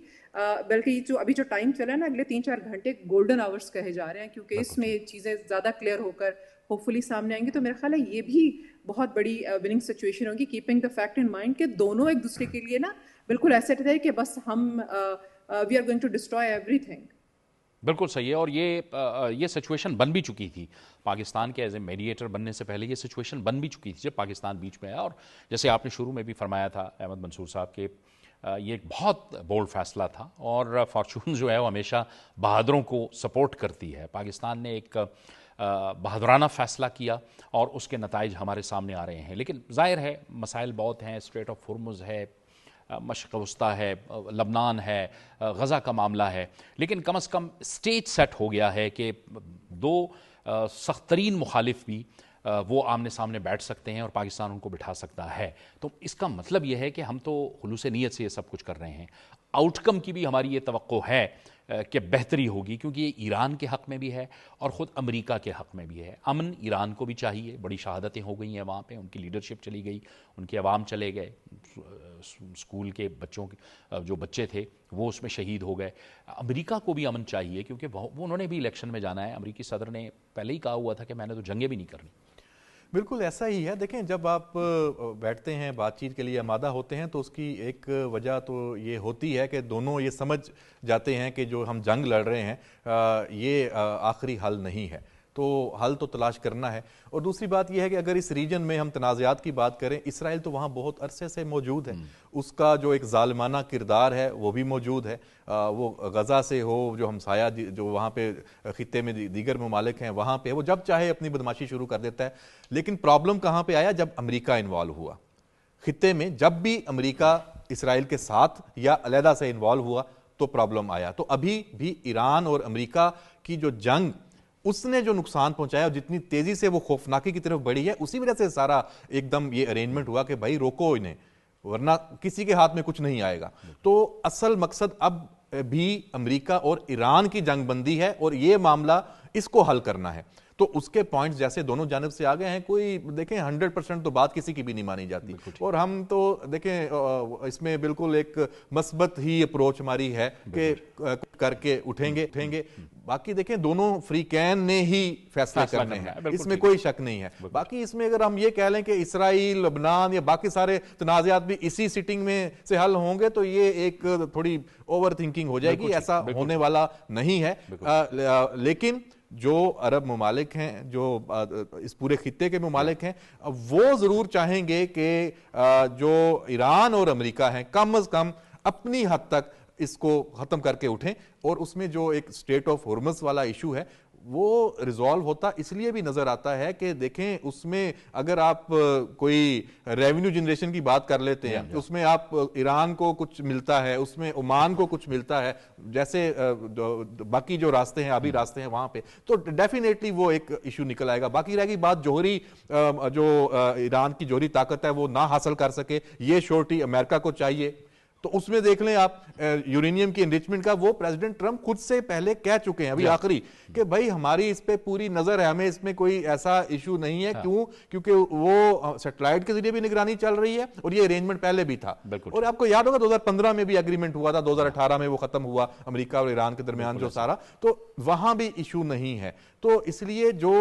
بلکہ یہ جو ابھی جو ٹائم چلا ہے نا, اگلے 3-4 گھنٹے گولڈن آورس کہے جا رہے ہیں, کیونکہ اس میں چیزیں زیادہ کلیئر ہو کر ہوپ فلی سامنے آئیں گی. تو میرا خیال ہے یہ بھی بہت بڑی وننگ سچویشن ہوگی, keeping the fact in mind کہ دونوں ایک دوسرے کے لیے نا بالکل ایسے تھے کہ بس ہم we are going to destroy ایوری تھنگ. بالکل صحیح ہے. اور یہ سچویشن بن بھی چکی تھی پاکستان کے ایز اے میڈیٹر بننے سے پہلے, یہ سچویشن بن بھی چکی تھی جب پاکستان بیچ میں آیا. اور جیسے آپ نے شروع میں بھی فرمایا تھا احمد منصور صاحب کہ یہ ایک بہت بولڈ فیصلہ تھا, اور فارچون جو ہے وہ ہمیشہ بہادروں کو سپورٹ کرتی ہے. پاکستان نے ایک بہادرانہ فیصلہ کیا اور اس کے نتائج ہمارے سامنے آ رہے ہیں. لیکن ظاہر ہے مسائل بہت ہیں, اسٹریٹ آف ہرمز ہے, مشرق وسطیٰ ہے، لبنان ہے، غزہ کا معاملہ ہے، لیکن کم از کم اسٹیج سیٹ ہو گیا ہے کہ دو سخت ترین مخالف بھی وہ آمنے سامنے بیٹھ سکتے ہیں اور پاکستان ان کو بٹھا سکتا ہے. تو اس کا مطلب یہ ہے کہ ہم تو خلوص نیت سے یہ سب کچھ کر رہے ہیں. آؤٹ کم کی بھی ہماری یہ توقع ہے کہ بہتری ہوگی، کیونکہ یہ ایران کے حق میں بھی ہے اور خود امریکہ کے حق میں بھی ہے. امن ایران کو بھی چاہیے، بڑی شہادتیں ہو گئی ہیں وہاں پہ، ان کی لیڈرشپ چلی گئی، ان کے عوام چلے گئے، اسکول کے بچوں کے جو بچے تھے وہ اس میں شہید ہو گئے. امریکہ کو بھی امن چاہیے، کیونکہ وہ انہوں نے بھی الیکشن میں جانا ہے. امریکی صدر نے پہلے ہی کہا ہوا تھا کہ میں نے تو جنگیں بھی نہیں کرنی. بالکل ایسا ہی ہے. دیکھیں جب آپ بیٹھتے ہیں بات چیت کے لیے آمادہ ہوتے ہیں تو اس کی ایک وجہ تو یہ ہوتی ہے کہ دونوں یہ سمجھ جاتے ہیں کہ جو ہم جنگ لڑ رہے ہیں یہ آخری حل نہیں ہے، تو حل تو تلاش کرنا ہے. اور دوسری بات یہ ہے کہ اگر اس ریجن میں ہم تنازعات کی بات کریں، اسرائیل تو وہاں بہت عرصے سے موجود ہے، اس کا جو ایک ظالمانہ کردار ہے وہ بھی موجود ہے. وہ غزہ سے ہو، جو ہمسایہ جو وہاں پہ خطے میں دیگر ممالک ہیں وہاں پہ وہ جب چاہے اپنی بدماشی شروع کر دیتا ہے. لیکن پرابلم کہاں پہ آیا؟ جب امریکہ انوالو ہوا خطے میں. جب بھی امریکہ اسرائیل کے ساتھ یا علیحدہ سے انوالو ہوا تو پرابلم آیا. تو ابھی بھی ایران اور امریکہ کی جو جنگ، اس نے جو نقصان پہنچایا اور جتنی تیزی سے وہ خوفناکی کی طرف بڑھی ہے، اسی وجہ سے سارا ایک دم یہ ارینجمنٹ ہوا کہ بھائی روکو انہیں، ورنہ کسی کے ہاتھ میں کچھ نہیں آئے گا. تو اصل مقصد اب بھی امریکہ اور ایران کی جنگ بندی ہے اور یہ معاملہ اس کو حل کرنا ہے. تو اس کے پوائنٹس جیسے دونوں جانب سے آ گئے ہیں. کوئی دیکھیں 100% تو بات کسی کی بھی نہیں مانی جاتی، اور ہم تو دیکھیں اس میں بالکل ایک مثبت ہی اپروچ ہماری ہے کہ کر کے اٹھیں گے. باقی دیکھیں دونوں فریقین نے ہی فیصلے کرنے ہیں، اس میں کوئی شک نہیں ہے. باقی اس میں اگر ہم یہ کہہ لیں کہ اسرائیل، لبنان یا باقی سارے تنازعات بھی اسی سٹنگ میں سے حل ہوں گے تو یہ ایک تھوڑی اوور تھنکنگ ہو جائے گی. ایسا ہونے والا نہیں ہے. لیکن جو عرب ممالک ہیں، جو اس پورے خطے کے ممالک ہیں، وہ ضرور چاہیں گے کہ جو ایران اور امریکہ ہیں کم از کم اپنی حد تک اس کو ختم کر کے اٹھیں. اور اس میں جو ایک اسٹریٹ آف ہرمز والا ایشو ہے وہ ریزالو ہوتا اس لیے بھی نظر آتا ہے کہ دیکھیں اس میں اگر آپ کوئی ریونیو جنریشن کی بات کر لیتے ہیں، اس میں آپ ایران کو کچھ ملتا ہے، اس میں عمان کو کچھ ملتا ہے، جیسے باقی جو راستے ہیں، آبی راستے ہیں وہاں پہ، تو ڈیفینیٹلی وہ ایک ایشو نکل آئے گا. باقی رہ گئی بات جوہری، جو ایران کی جوہری طاقت ہے وہ نہ حاصل کر سکے، یہ شورٹی امریکہ کو چاہیے. تو اس میں دیکھ لیں آپ یورینیم کی انریچمنٹ کا، وہ پریزیڈنٹ ٹرمپ خود سے پہلے کہہ چکے ہیں ابھی آخری کہ بھائی ہماری اس پہ پوری نظر ہے، ہمیں اس میں کوئی ایسا ایشو نہیں ہے. کیوں؟ کیونکہ وہ سیٹلائٹ کے ذریعے بھی نگرانی چل رہی ہے اور یہ ارینجمنٹ پہلے بھی تھا. اور آپ کو یاد ہوگا 2015 میں بھی اگریمنٹ ہوا تھا، 2018 میں وہ ختم ہوا امریکہ اور ایران کے درمیان جو سارا، تو وہاں بھی ایشو نہیں ہے. تو اس لیے جو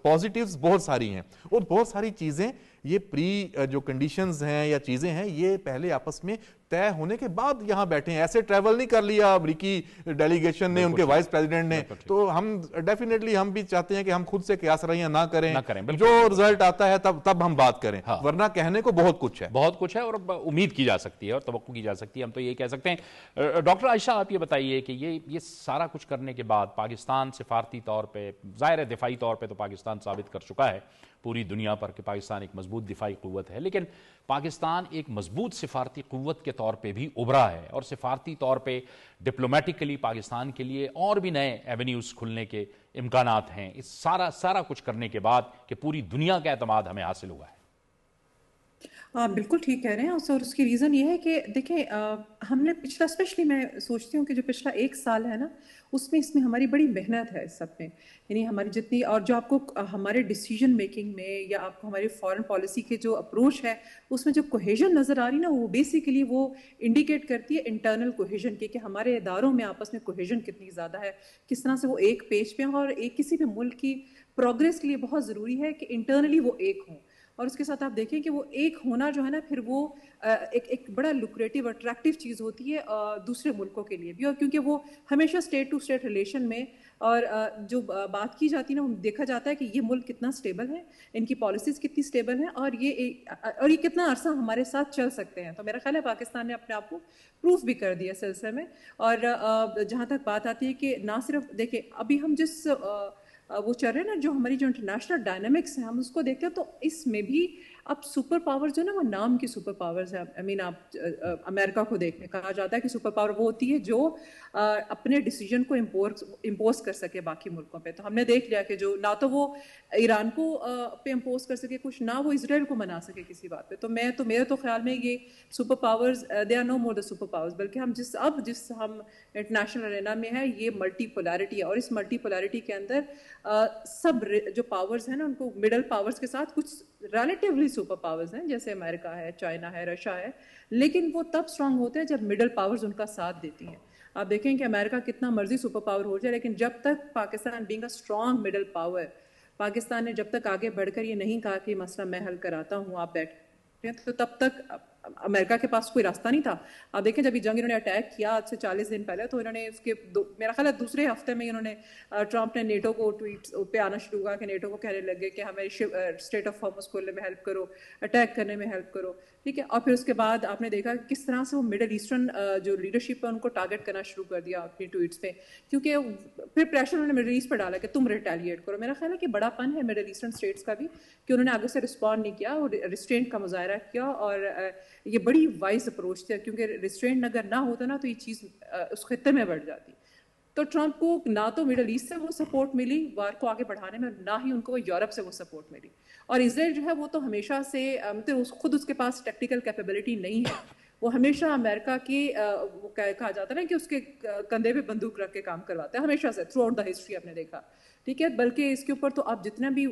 پازیٹیوز بہت ساری ہیں اور بہت ساری چیزیں یہ پری جو کنڈیشنز ہیں یا چیزیں ہیں یہ پہلے آپس میں طے ہونے کے بعد یہاں بیٹھے ہیں. ایسے ٹریول نہیں کر لیا امریکی ڈیلیگیشن نے، ان کے وائس پریزیڈنٹ نے. تو ہم ڈیفینیٹلی ہم بھی چاہتے ہیں کہ ہم خود سے قیاس رائیاں نہ کریں، جو رزلٹ آتا ہے تب ہم بات کریں، ورنہ کہنے کو بہت کچھ ہے اور امید کی جا سکتی ہے اور توقع کی جا سکتی ہے. ہم تو یہ کہہ سکتے ہیں. ڈاکٹر عائشہ آپ یہ بتائیے کہ یہ سارا کچھ کرنے کے بعد پاکستان سفارتی طور پہ، ظاہر دفاعی طور پہ تو پاکستان ثابت کر چکا ہے پوری دنیا پر کہ پاکستان ایک مضبوط دفاعی قوت ہے، لیکن پاکستان ایک مضبوط سفارتی قوت کے طور پہ بھی ابھرا ہے اور سفارتی طور پہ ڈپلومیٹکلی پاکستان کے لیے اور بھی نئے ایونیوز کھلنے کے امکانات ہیں. اس سارا کچھ کرنے کے بعد کہ پوری دنیا کا اعتماد ہمیں حاصل ہوا ہے. آپ بالکل ٹھیک کہہ رہے ہیں. اور اس کی ریزن یہ ہے کہ دیکھیں ہم نے پچھلا، اسپیشلی میں سوچتی ہوں کہ جو پچھلا 1 سال ہے نا، اس میں ہماری بڑی محنت ہے اس سب میں. یعنی ہماری جتنی، اور جو آپ کو ہمارے ڈیسیجن میکنگ میں یا آپ کو ہماری فارن پالیسی کے جو اپروچ ہے اس میں جو کوہیژن نظر آ رہی نا، وہ بیسیکلی وہ انڈیکیٹ کرتی ہے انٹرنل کوہیژن کی، کہ ہمارے اداروں میں آپس میں کوہیژن کتنی زیادہ ہے، کس طرح سے وہ ایک پیج پہ ہیں. اور کسی بھی ملک کی پروگریس کے لیے بہت ضروری ہے کہ انٹرنلی وہ ایک ہوں. اور اس کے ساتھ آپ دیکھیں کہ وہ ایک ہونا جو ہے نا، پھر وہ ایک بڑا لکریٹو اٹریکٹیو چیز ہوتی ہے دوسرے ملکوں کے لیے بھی. اور کیونکہ وہ ہمیشہ اسٹیٹ ٹو اسٹیٹ ریلیشن میں، اور جو بات کی جاتی ہے نا، دیکھا جاتا ہے کہ یہ ملک کتنا اسٹیبل ہے، ان کی پالیسیز کتنی اسٹیبل ہیں، اور یہ کتنا عرصہ ہمارے ساتھ چل سکتے ہیں. تو میرا خیال ہے پاکستان نے اپنے آپ کو پروف بھی کر دیا سلسلے میں. اور جہاں تک بات آتی ہے کہ نہ صرف دیکھیں ابھی ہم جس وہ چل رہے ہیں نا، جو ہماری جو انٹرنیشنل ڈائنامکس ہیں، ہم اس کو دیکھتے ہیں تو اس میں بھی اب سپر پاورز جو ہے نا وہ نام کی سپر پاورز ہیں. آئی مین آپ امریکہ کو دیکھنے کہا جاتا ہے کہ سپر پاور وہ ہوتی ہے جو اپنے ڈیسیجن کو امپوز کر سکے باقی ملکوں پہ. تو ہم نے دیکھ لیا کہ جو نہ تو وہ ایران کو پہ امپوز کر سکے کچھ, نہ وہ اسرائیل کو منا سکے کسی بات پہ. تو میرے تو خیال میں یہ super powers they are no more the super powers, بلکہ ہم جس ہم انٹرنیشنل ارینا میں ہے یہ ملٹی پولارٹی ہے, اور اس ملٹی پولارٹی کے اندر سب جو پاورز ہیں نا ان کو مڈل پاورز کے ساتھ کچھ ریلیٹیولی سپر پاورز ہیں جیسے امریکہ ہے, چائنا ہے, رشیا ہے, لیکن وہ تب اسٹرانگ ہوتے ہیں جب مڈل پاورز ان کا ساتھ دیتی ہیں. آپ دیکھیں کہ امریکہ کتنا مرضی سپر پاور ہو جائے, لیکن جب تک Pakistan being a strong middle power, Pakistan نے جب تک آگے بڑھ کر یہ نہیں کہا کہ مسئلہ میں حل کراتا ہوں آپ بیٹھ, تو تب تک امریکہ کے پاس کوئی راستہ نہیں تھا. آپ دیکھیں جب یہ جنگ انہوں نے اٹیک کیا آج سے 40 دن پہلے, تو انہوں نے اس کے میرا خیال ہے دوسرے ہفتے میں انہوں نے ٹرمپ نے نیٹو کو ٹویٹ پہ آنا شروع ہوا کہ نیٹو کو کہنے لگے کہ ہمیں اسٹریٹ آف ہارمز کھولنے میں ہیلپ کرو, اٹیک کرنے میں ہیلپ کرو, ٹھیک ہے. اور پھر اس کے بعد آپ نے دیکھا کہ کس طرح سے وہ مڈل ایسٹرن جو لیڈرشپ ہے ان کو ٹارگیٹ کرنا شروع کر دیا اپنی ٹویٹس پہ, کیونکہ پھر پریشر انہوں نے مڈل ایسٹ پہ ڈالا کہ تم ریٹیلیٹ کرو. میرا خیال ہے کہ بڑا پن ہے مڈل ایسٹرن اسٹیٹس کا بھی کہ انہوں نے آگے سے رسپونڈ نہیں کیا اور ریسٹرینٹ کا مظاہرہ کیا, اور یہ بڑی وائز اپروچ تھی, کیونکہ ریسٹرینٹ اگر نہ ہوتا نا تو یہ چیز اس خطے میں بڑھ جاتی. تو ٹرمپ کو نہ تو مڈل ایسٹ سے وہ سپورٹ ملی وار کو آگے بڑھانے میں, نہ ہی ان کو یورپ سے وہ سپورٹ ملی. اور اسرائیل جو ہے وہ تو ہمیشہ سے مطلب خود اس کے پاس ٹیکٹیکل کیپیبلٹی نہیں ہے, وہ ہمیشہ امریکہ کی وہ کہا جاتا ہے نا کہ اس کے کندھے پہ بندوق رکھ کے کام کرواتا ہے ہمیشہ سے, تھرو آؤٹ دا ہسٹری آپ نے دیکھا, ٹھیک ہے. بلکہ اس کے اوپر تو آپ جتنا بھی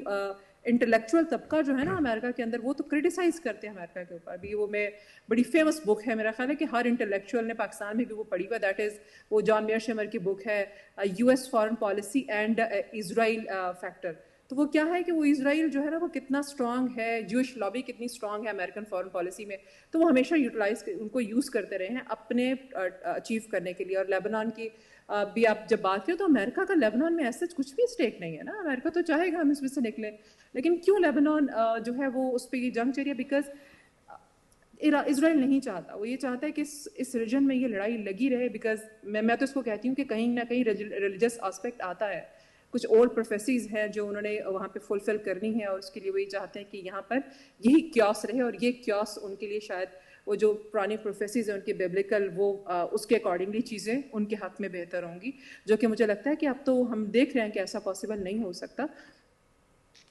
انٹلیکچوئل طبقہ جو ہے نا امریکہ کے اندر وہ تو کرٹیسائز کرتے ہیں امریکہ کے اوپر بھی. وہ میں بڑی فیمس بک ہے میرا خیال ہے کہ ہر انٹلیکچوئل نے پاکستان میں بھی وہ پڑھی ہوا, دیٹ از وہ جان میئر شیمر کی بک ہے U S foreign policy and Israel factor. تو وہ کیا ہے کہ وہ اسرائیل جو ہے نا وہ کتنا اسٹرانگ ہے, جوش لابی کتنی اسٹرانگ ہے امریکن فارن پالیسی میں, تو وہ ہمیشہ یوٹیلائز ان کو یوز کرتے رہے ہیں اپنے اچیو کرنے کے لیے. اور لیبنان کی بھی آپ جب بات کریں تو امریکہ کا لیبنان میں ایسا کچھ بھی اسٹیک نہیں ہے نا. امریکہ تو چاہے گا ہم اس میں سے نکلیں, لیکن کیوں لیبنان جو ہے وہ اس پہ یہ جنگ چل رہی ہے, بیکاز اسرائیل نہیں چاہتا, وہ یہ چاہتا ہے کہ اس ریجن میں یہ لڑائی لگی رہے, بیکاز میں تو اس کو کہتی ہوں کہ کہیں نہ کہیں ریلیجس آسپیکٹ آتا ہے, کچھ اولڈ پروفیسیز ہیں جو انہوں نے وہاں پہ فلفل کرنی ہے, اور اس کے لیے وہ یہ چاہتے ہیں کہ یہاں پر یہی کیوس رہے, اور یہ کیوس ان کے لیے شاید وہ جو پرانی پروفیسیز ہیں ان کے بیبلیکل وہ اس کے اکارڈنگلی چیزیں ان کے حق میں بہتر ہوں گی, جو کہ مجھے لگتا ہے کہ اب تو ہم دیکھ رہے ہیں کہ ایسا پاسبل نہیں ہو سکتا.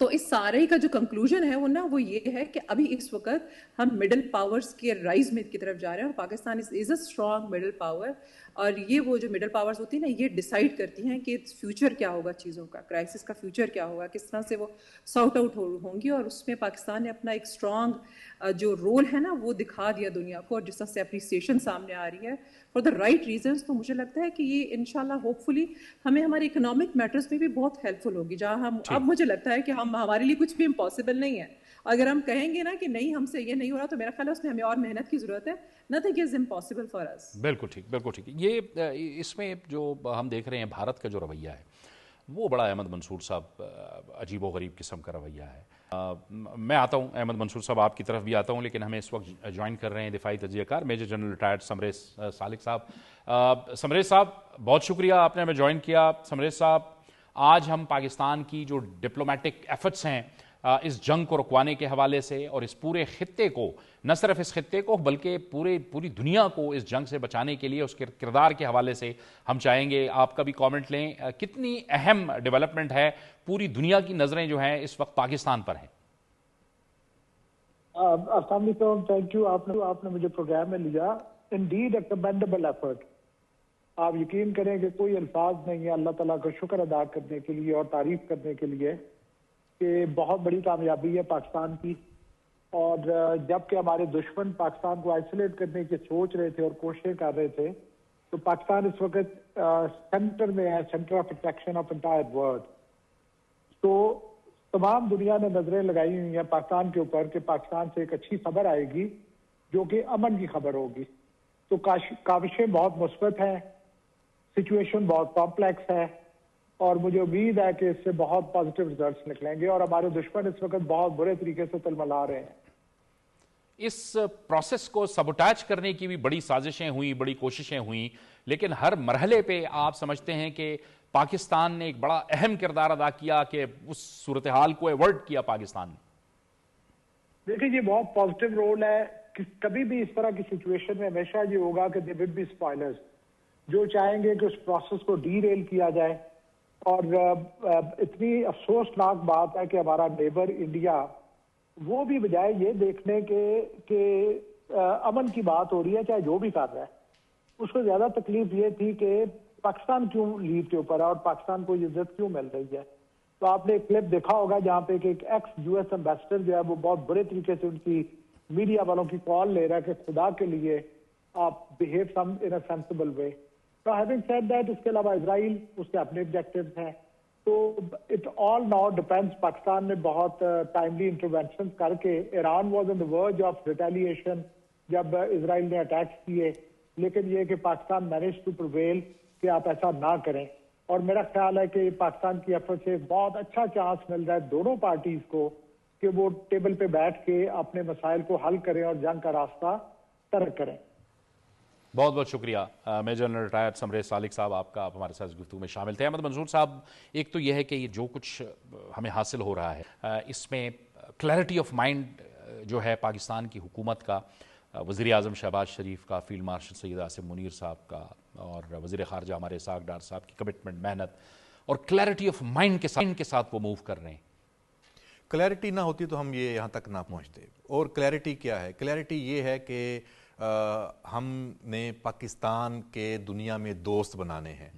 تو اس سارے کا جو کنکلوژن ہے وہ یہ ہے کہ ابھی اس وقت ہم مڈل پاورز کے رائز میں کی طرف جا رہے ہیں, اور پاکستان از اے اسٹرانگ مڈل پاور, اور یہ وہ جو مڈل پاورز ہوتی ہیں نا یہ ڈیسائیڈ کرتی ہیں کہ فیوچر کیا ہوگا چیزوں کا, کرائسس کا فیوچر کیا ہوگا, کس طرح سے وہ سارٹ آؤٹ ہوں گی. اور اس میں پاکستان نے اپنا ایک اسٹرانگ جو رول ہے نا وہ دکھا دیا دنیا کو, اور جس طرح سے اپریسیشن سامنے آ رہی ہے فار دا رائٹ ریزنس. تو مجھے لگتا ہے کہ یہ انشاءاللہ ہوپ فلی ہمیں ہمارے اکنامک میٹرز میں بھی بہت ہیلپ فل ہوگی, جہاں ہم اب مجھے لگتا ہے کہ ہمارے لیے کچھ بھی امپاسبل نہیں ہے. اگر ہم کہیں گے نا کہ نہیں ہم سے یہ نہیں ہو رہا, تو میرا خیال ہے اس میں ہمیں اور محنت کی ضرورت ہے. nothing is impossible for us. بالکل ٹھیک, بالکل ٹھیک. یہ اس میں جو ہم دیکھ رہے ہیں بھارت کا جو رویہ ہے وہ بڑا احمد منصور صاحب عجیب و غریب قسم کا رویہ ہے. میں آتا ہوں احمد منصور صاحب آپ کی طرف بھی آتا ہوں, لیکن ہمیں اس وقت جوائن کر رہے ہیں دفاعی تجزیہ کار میجر جنرل ریٹائرڈ سمریز سالک صاحب. سمریز صاحب بہت شکریہ آپ نے ہمیں جوائن کیا. سمریز صاحب, آج ہم پاکستان کی جو ڈپلومیٹک ایفرٹس ہیں اس جنگ کو رکوانے کے حوالے سے, اور اس پورے خطے کو, نہ صرف اس خطے کو بلکہ پوری دنیا کو اس جنگ سے بچانے کے لیے اس کے کردار کے حوالے سے ہم چاہیں گے آپ کا بھی کامنٹ لیں. کتنی اہم ڈیولپمنٹ ہے, پوری دنیا کی نظریں جو ہیں اس وقت پاکستان پر ہیں. السلام علیکم, تھینک یو, آپ نے مجھے پروگرام میں لیا. انڈیڈ اے کمینڈیبل ایفرٹ. آپ یقین کریں کہ کوئی الفاظ نہیں ہے اللہ تعالیٰ کا شکر ادا کرنے کے لیے اور تعریف کرنے کے لیے کہ بہت بڑی کامیابی ہے پاکستان کی. اور جب کہ ہمارے دشمن پاکستان کو آئسولیٹ کرنے کی سوچ رہے تھے اور کوششیں کر رہے تھے, تو پاکستان اس وقت سینٹر میں ہے, centre of attraction of entire world. تو تمام دنیا نے نظریں لگائی ہوئی ہیں پاکستان کے اوپر کہ پاکستان سے ایک اچھی خبر آئے گی جو کہ امن کی خبر ہوگی. تو کاوشیں بہت مثبت ہیں, سچویشن بہت کمپلیکس ہے, اور مجھے امید ہے کہ اس سے بہت پازیٹیو ریزلٹس نکلیں گے. اور ہمارے دشمن اس وقت بہت برے طریقے سے تلملا رہے ہیں. اس پروسیس کو سبوٹاج کرنے کی بھی بڑی سازشیں ہوئیں, بڑی کوششیں ہوئیں, لیکن ہر مرحلے پہ آپ سمجھتے ہیں کہ پاکستان نے ایک بڑا اہم کردار ادا کیا کہ اس صورتحال کو ایورٹ کیا پاکستان نے. دیکھیں یہ بہت پازیٹیو رول ہے. کبھی بھی اس طرح کی سچویشن میں ہمیشہ یہ ہوگا کہ دیر ول بی اسپوائلرز جو چاہیں گے کہ اس پروسیس کو ڈی ریل کیا جائے. اور اتنی افسوسناک بات ہے کہ ہمارا نیبر انڈیا وہ بھی بجائے یہ دیکھنے کے کہ امن کی بات ہو رہی ہے چاہے جو بھی کر رہا ہے, اس کو زیادہ تکلیف یہ تھی کہ پاکستان کیوں لیڈ کے اوپر ہے اور پاکستان کو یہ عزت کیوں مل رہی ہے. تو آپ نے ایک کلپ دیکھا ہوگا جہاں پہ کہ ایک ایکس یو ایس ایمبیسڈر جو ہے وہ بہت برے طریقے سے ان کی میڈیا والوں کی کال لے رہا ہے کہ خدا کے لیے آپ بہیو سم ان اے سینسیبل وے. تو ہیونگ سیڈ دیٹ اس کے علاوہ اسرائیل اس کے اپنے آبجیکٹیوز ہیں. تو it all now depends. Pakistan نے بہت ٹائملی انٹروینشن کر کے Iran was on the verge of retaliation جب اسرائیل نے اٹیکس کیے, لیکن یہ کہ پاکستان مینیج ٹو پرویل کہ آپ ایسا نہ کریں. اور میرا خیال ہے کہ پاکستان کی ایفرٹ سے بہت اچھا چانس مل رہا ہے دونوں پارٹیز کو کہ وہ ٹیبل پہ بیٹھ کے اپنے مسائل کو حل کریں اور جنگ کا راستہ ترک کریں. بہت بہت شکریہ میجر جنرل ریٹائرڈ سمریش سالک صاحب, آپ کا آپ ہمارے ساتھ گفتگو میں شامل تھے. احمد منظور صاحب, ایک تو یہ ہے کہ یہ جو کچھ ہمیں حاصل ہو رہا ہے اس میں کلیئرٹی آف مائنڈ جو ہے پاکستان کی حکومت کا, وزیر اعظم شہباز شریف کا, فیلڈ مارشل سید عاصم منیر صاحب کا, اور وزیر خارجہ ہمارے اسحاق ڈار صاحب کی کمٹمنٹ, محنت اور کلیئرٹی آف مائنڈ کے ساتھ وہ موو کر رہے ہیں. کلیئرٹی نہ ہوتی تو ہم یہ یہاں تک نہ پہنچتے. اور کلیئرٹی کیا ہے؟ کلیئرٹی یہ ہے کہ ہم نے پاکستان کے دنیا میں دوست بنانے ہیں,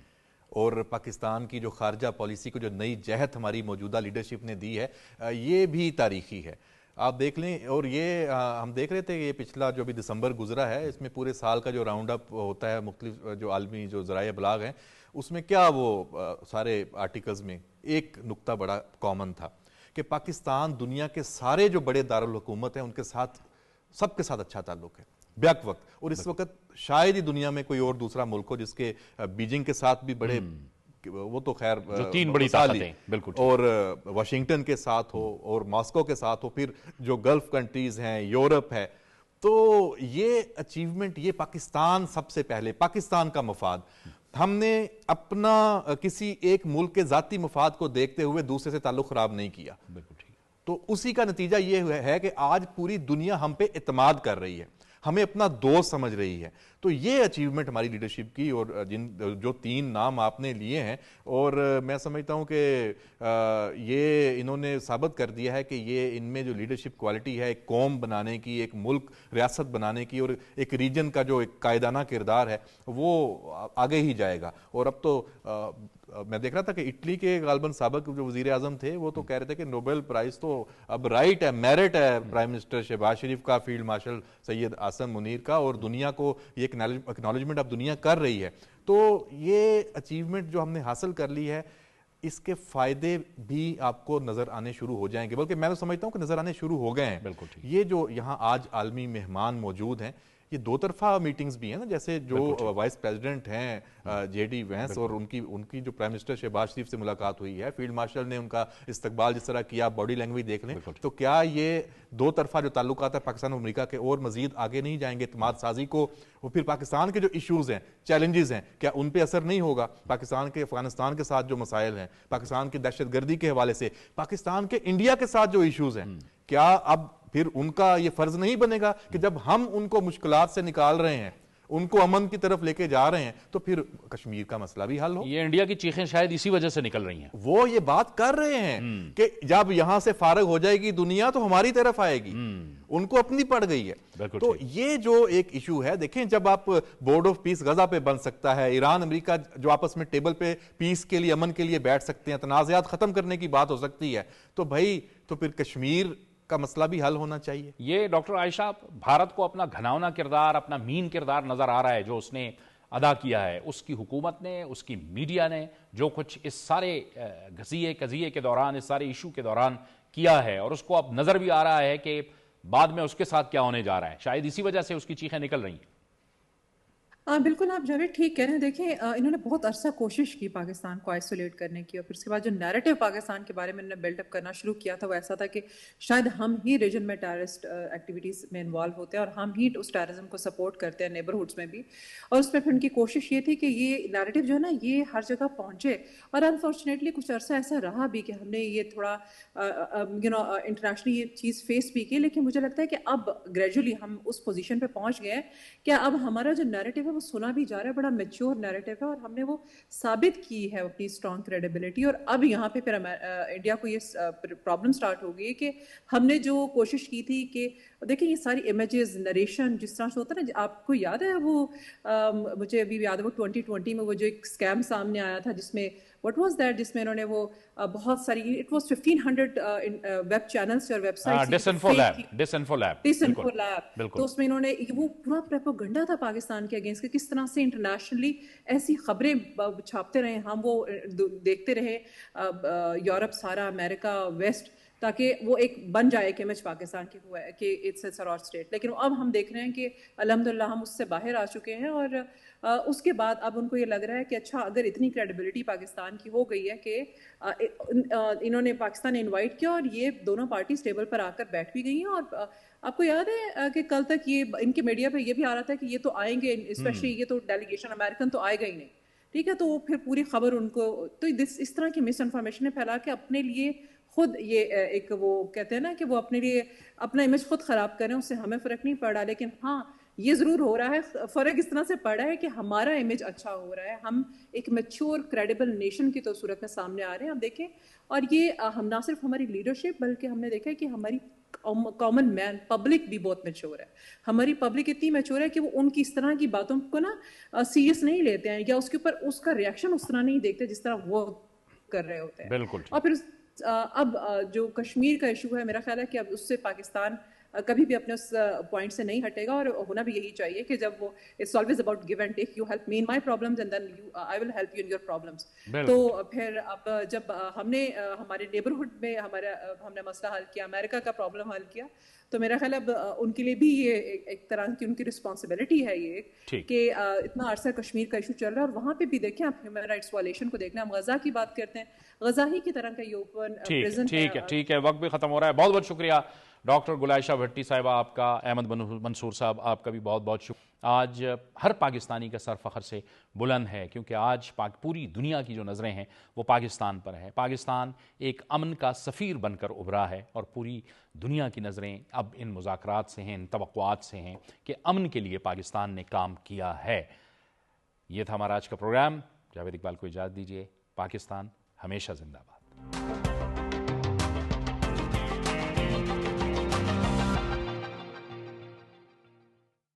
اور پاکستان کی جو خارجہ پالیسی کو جو نئی جہت ہماری موجودہ لیڈرشپ نے دی ہے یہ بھی تاریخی ہے. آپ دیکھ لیں, اور یہ ہم دیکھ رہے تھے کہ یہ پچھلا جو بھی دسمبر گزرا ہے اس میں پورے سال کا جو راؤنڈ اپ ہوتا ہے مختلف جو عالمی جو ذرائع ابلاغ ہیں اس میں کیا وہ سارے آرٹیکلز میں ایک نقطہ بڑا کامن تھا کہ پاکستان دنیا کے سارے جو بڑے دارالحکومت ہیں ان کے ساتھ سب کے ساتھ اچھا تعلق ہے بیک وقت. اور اس وقت شاید ہی دنیا میں کوئی اور دوسرا ملک ہو جس کے بیجنگ کے ساتھ بھی بڑے, وہ تو خیر جو 3 بڑی طاقتیں بالکل, اور واشنگٹن کے ساتھ ہو اور ماسکو کے ساتھ ہو, پھر جو گلف کنٹریز ہیں, یورپ ہے. تو یہ اچیومنٹ, یہ پاکستان سب سے پہلے پاکستان کا مفاد, ہم نے اپنا کسی ایک ملک کے ذاتی مفاد کو دیکھتے ہوئے دوسرے سے تعلق خراب نہیں کیا. بالکل ٹھیک. تو اسی کا نتیجہ یہ ہے کہ آج پوری دنیا ہم پہ اعتماد کر رہی ہے, ہمیں اپنا دوست سمجھ رہی ہے. تو یہ اچیومنٹ ہماری لیڈرشپ کی, اور جو 3 نام آپ نے لیے ہیں, اور میں سمجھتا ہوں کہ یہ انہوں نے ثابت کر دیا ہے کہ یہ ان میں جو لیڈرشپ کوالٹی ہے ایک قوم بنانے کی, ایک ملک ریاست بنانے کی, اور ایک ریجن کا جو ایک قائدانہ کردار ہے وہ آگے ہی جائے گا. اور اب تو میں دیکھ رہا تھا کہ اٹلی کے غالباً سابق جو وزیر اعظم تھے وہ تو کہہ رہے تھے کہ نوبل پرائز تو اب رائٹ ہے, میرٹ ہے پرائم منسٹر شہباز شریف کا, فیلڈ مارشل سید عاصم منیر کا, اور دنیا کو یہ اکنالجمنٹ اب دنیا کر رہی ہے. تو یہ اچیومنٹ جو ہم نے حاصل کر لی ہے اس کے فائدے بھی آپ کو نظر آنے شروع ہو جائیں گے, بلکہ میں تو سمجھتا ہوں کہ نظر آنے شروع ہو گئے ہیں. بالکل ٹھیک. یہ جو یہاں آج عالمی مہمان موجود ہیں یہ 2 طرفہ میٹنگز بھی ہیں نا, جیسے جو وائس پریزیڈنٹ ہیں جے ڈی وینس, اور ان کی جو پرائم منسٹر شہباز شریف سے ملاقات ہوئی ہے, فیلڈ مارشل نے ان کا استقبال جس طرح کیا, باڈی لینگویج دیکھ لیں. تو کیا یہ 2 طرفہ جو تعلقات ہے پاکستان اور امریکہ کے اور مزید آگے نہیں جائیں گے اعتماد سازی کو؟ اور پھر پاکستان کے جو ایشوز ہیں, چیلنجز ہیں, کیا ان پہ اثر نہیں ہوگا؟ پاکستان کے افغانستان کے ساتھ جو مسائل ہیں, پاکستان کی دہشت گردی کے حوالے سے, پاکستان کے انڈیا کے ساتھ جو ایشوز ہیں, کیا اب پھر ان کا یہ فرض نہیں بنے گا کہ جب ہم ان کو مشکلات سے نکال رہے ہیں, ان کو امن کی طرف لے کے جا رہے ہیں, تو پھر کشمیر کا مسئلہ بھی حل ہو؟ یہ انڈیا کی چیخیں شاید اسی وجہ سے نکل رہی ہیں. وہ یہ بات کر رہے ہیں کہ جب یہاں سے فارغ ہو جائے گی دنیا تو ہماری طرف آئے گی, ان کو اپنی پڑ گئی ہے. تو یہ جو ایک ایشو ہے, دیکھیں جب آپ بورڈ آف پیس غزہ پہ بن سکتا ہے, ایران امریکہ جو آپس میں ٹیبل پہ پیس کے لیے, امن کے لیے بیٹھ سکتے ہیں, تنازعات ختم کرنے کی بات ہو سکتی ہے, تو بھائی تو پھر کشمیر کا مسئلہ بھی حل ہونا چاہیے. یہ ڈاکٹر عائشہ, بھارت کو اپنا گھناؤنا کردار, اپنا مین کردار نظر آ رہا ہے جو اس نے ادا کیا ہے, اس کی حکومت نے, اس کی میڈیا نے جو کچھ اس سارے گھسیے قضیے کے دوران, اس سارے ایشو کے دوران کیا ہے, اور اس کو اب نظر بھی آ رہا ہے کہ بعد میں اس کے ساتھ کیا ہونے جا رہا ہے. شاید اسی وجہ سے اس کی چیخیں نکل رہی ہیں. بالکل آپ جاوید ٹھیک کہہ رہے ہیں. دیکھیں انہوں نے بہت عرصہ کوشش کی پاکستان کو آئسولیٹ کرنے کی, اور پھر اس کے بعد جو نیریٹو پاکستان کے بارے میں انہوں نے بلڈ اپ کرنا شروع کیا تھا وہ ایسا تھا کہ شاید ہم ہی ریجن میں ٹیررسٹ ایکٹیویٹیز میں انوالو ہوتے ہیں اور ہم ہی اس ٹیررزم کو سپورٹ کرتے ہیں نیبرہڈس میں بھی. اور اس میں پھر ان کی کوشش یہ تھی کہ یہ نیریٹو جو ہے نا یہ ہر جگہ پہنچے, اور انفارچونیٹلی کچھ عرصہ ایسا رہا بھی کہ ہم نے یہ تھوڑا انٹرنیشنلی یہ چیز فیس بھی کی. لیکن مجھے لگتا ہے کہ اب گریجولی ہم اس پوزیشن پہ پہنچ گئے ہیں کہ اب ہمارا جو نیریٹو ہے وہ سنا بھی جا رہا ہے, بڑا میچور نیریٹو ہے, اور ہم نے وہ ثابت کی ہے اپنی اسٹرانگ کریڈیبلٹی. اور اب یہاں پہ پھر انڈیا کو یہ پرابلم سٹارٹ ہو گئی کہ ہم نے جو کوشش کی تھی کہ دیکھیں یہ ساری امیجز نریشن جس طرح سے ہوتا ہے نا, آپ کو یاد ہے وہ مجھے ابھی یاد ہے وہ 2020 میں وہ جو ایک اسکیم سامنے آیا تھا جس میں what was that جس میں انہوں نے وہ بہت ساری it was 1500 ویب چینلز اور ویب سائٹس ڈسانفو لیب تو اس میں انہوں نے وہ پورا پروپیگنڈا تھا پاکستان کے اگینسٹ کہ کس طرح سے انٹرنیشنلی ایسی خبریں چھاپتے رہے ہم, وہ دیکھتے رہے یورپ سارا امریکہ ویسٹ, تاکہ وہ ایک بن جائے کہ امیج پاکستان کی ہوا ہے کہ اٹس اے سرور اسٹیٹ. لیکن اب ہم دیکھ رہے ہیں کہ الحمدللہ ہم اس سے باہر آ چکے ہیں, اور اس کے بعد اب ان کو یہ لگ رہا ہے کہ اچھا اگر اتنی کریڈیبلٹی پاکستان کی ہو گئی ہے کہ انہوں نے پاکستان انوائٹ کیا اور یہ دونوں پارٹیز ٹیبل پر آ کر بیٹھ بھی گئی ہیں. اور آپ کو یاد ہے کہ کل تک یہ ان کے میڈیا پہ یہ بھی آ رہا تھا کہ یہ تو آئیں گے, اسپیشلی یہ تو ڈیلیگیشن امریکن تو آئے گا ہی نہیں, ٹھیک ہے. تو وہ پھر پوری خبر ان کو تو اس طرح کی مس انفارمیشن پھیلا کے اپنے لیے خود یہ ایک وہ کہتے ہیں نا کہ وہ اپنے لیے اپنا امیج خود خراب کریں, اس سے ہمیں فرق نہیں پڑ رہا. لیکن ہاں یہ ضرور ہو رہا ہے, فرق اس طرح سے پڑ رہا ہے کہ ہمارا امیج اچھا ہو رہا ہے, ہم ایک میچور کریڈیبل نیشن کی تو صورت میں سامنے آ رہے ہیں. اب دیکھیں, اور یہ ہم نہ صرف ہماری لیڈرشپ بلکہ ہم نے دیکھا ہے کہ ہماری کامن مین پبلک بھی بہت میچور ہے. ہماری پبلک اتنی میچور ہے کہ وہ ان کی اس طرح کی باتوں کو نا سیریس نہیں لیتے ہیں, یا اس کے اوپر اس کا ریئیکشن اس طرح نہیں دیکھتے جس طرح وہ کر رہے ہوتے ہیں. بالکل. اور پھر اب جو کشمیر کا ایشو ہے, میرا خیال ہے کہ اب اس سے پاکستان کبھی بھی اپنے اس پوائنٹ سے نہیں ہٹے گا, اور ہونا بھی یہی چاہیے کہ جب وہ it's always about give and take, you help me in my problems and then I will help you in your problems. تو پھر اب جب ہم نے ہمارے نیبرہڈ میں ہم نے مسئلہ حل کیا, امریکہ کا پرابلم حل کیا, تو میرا خیال اب ان کے لیے بھی یہ ایک طرح کی ان کی رسپانسبلٹی ہے یہ کہ اتنا عرصہ کشمیر کا ایشو چل رہا ہے, اور وہاں پہ بھی دیکھیں آپ ہیومن رائٹس وائلیشن کو دیکھنا. ہم غزہ کی بات کرتے ہیں, غزہ ہی کی طرح کا یہ اوپن پریزن. ٹھیک ہے, وقت بھی ختم ہو رہا ہے. بہت بہت شکریہ ڈاکٹر گل عائشہ بھٹی صاحبہ آپ کا, احمد منصور صاحب آپ کا بھی بہت بہت شکریہ. آج ہر پاکستانی کا سر فخر سے بلند ہے, کیونکہ آج پوری دنیا کی جو نظریں ہیں وہ پاکستان پر ہے. پاکستان ایک امن کا سفیر بن کر ابھرا ہے, اور پوری دنیا کی نظریں اب ان مذاکرات سے ہیں, ان توقعات سے ہیں کہ امن کے لیے پاکستان نے کام کیا ہے. یہ تھا ہمارا آج کا پروگرام. جاوید اقبال کو اجازت دیجیے. پاکستان ہمیشہ زندہ باد.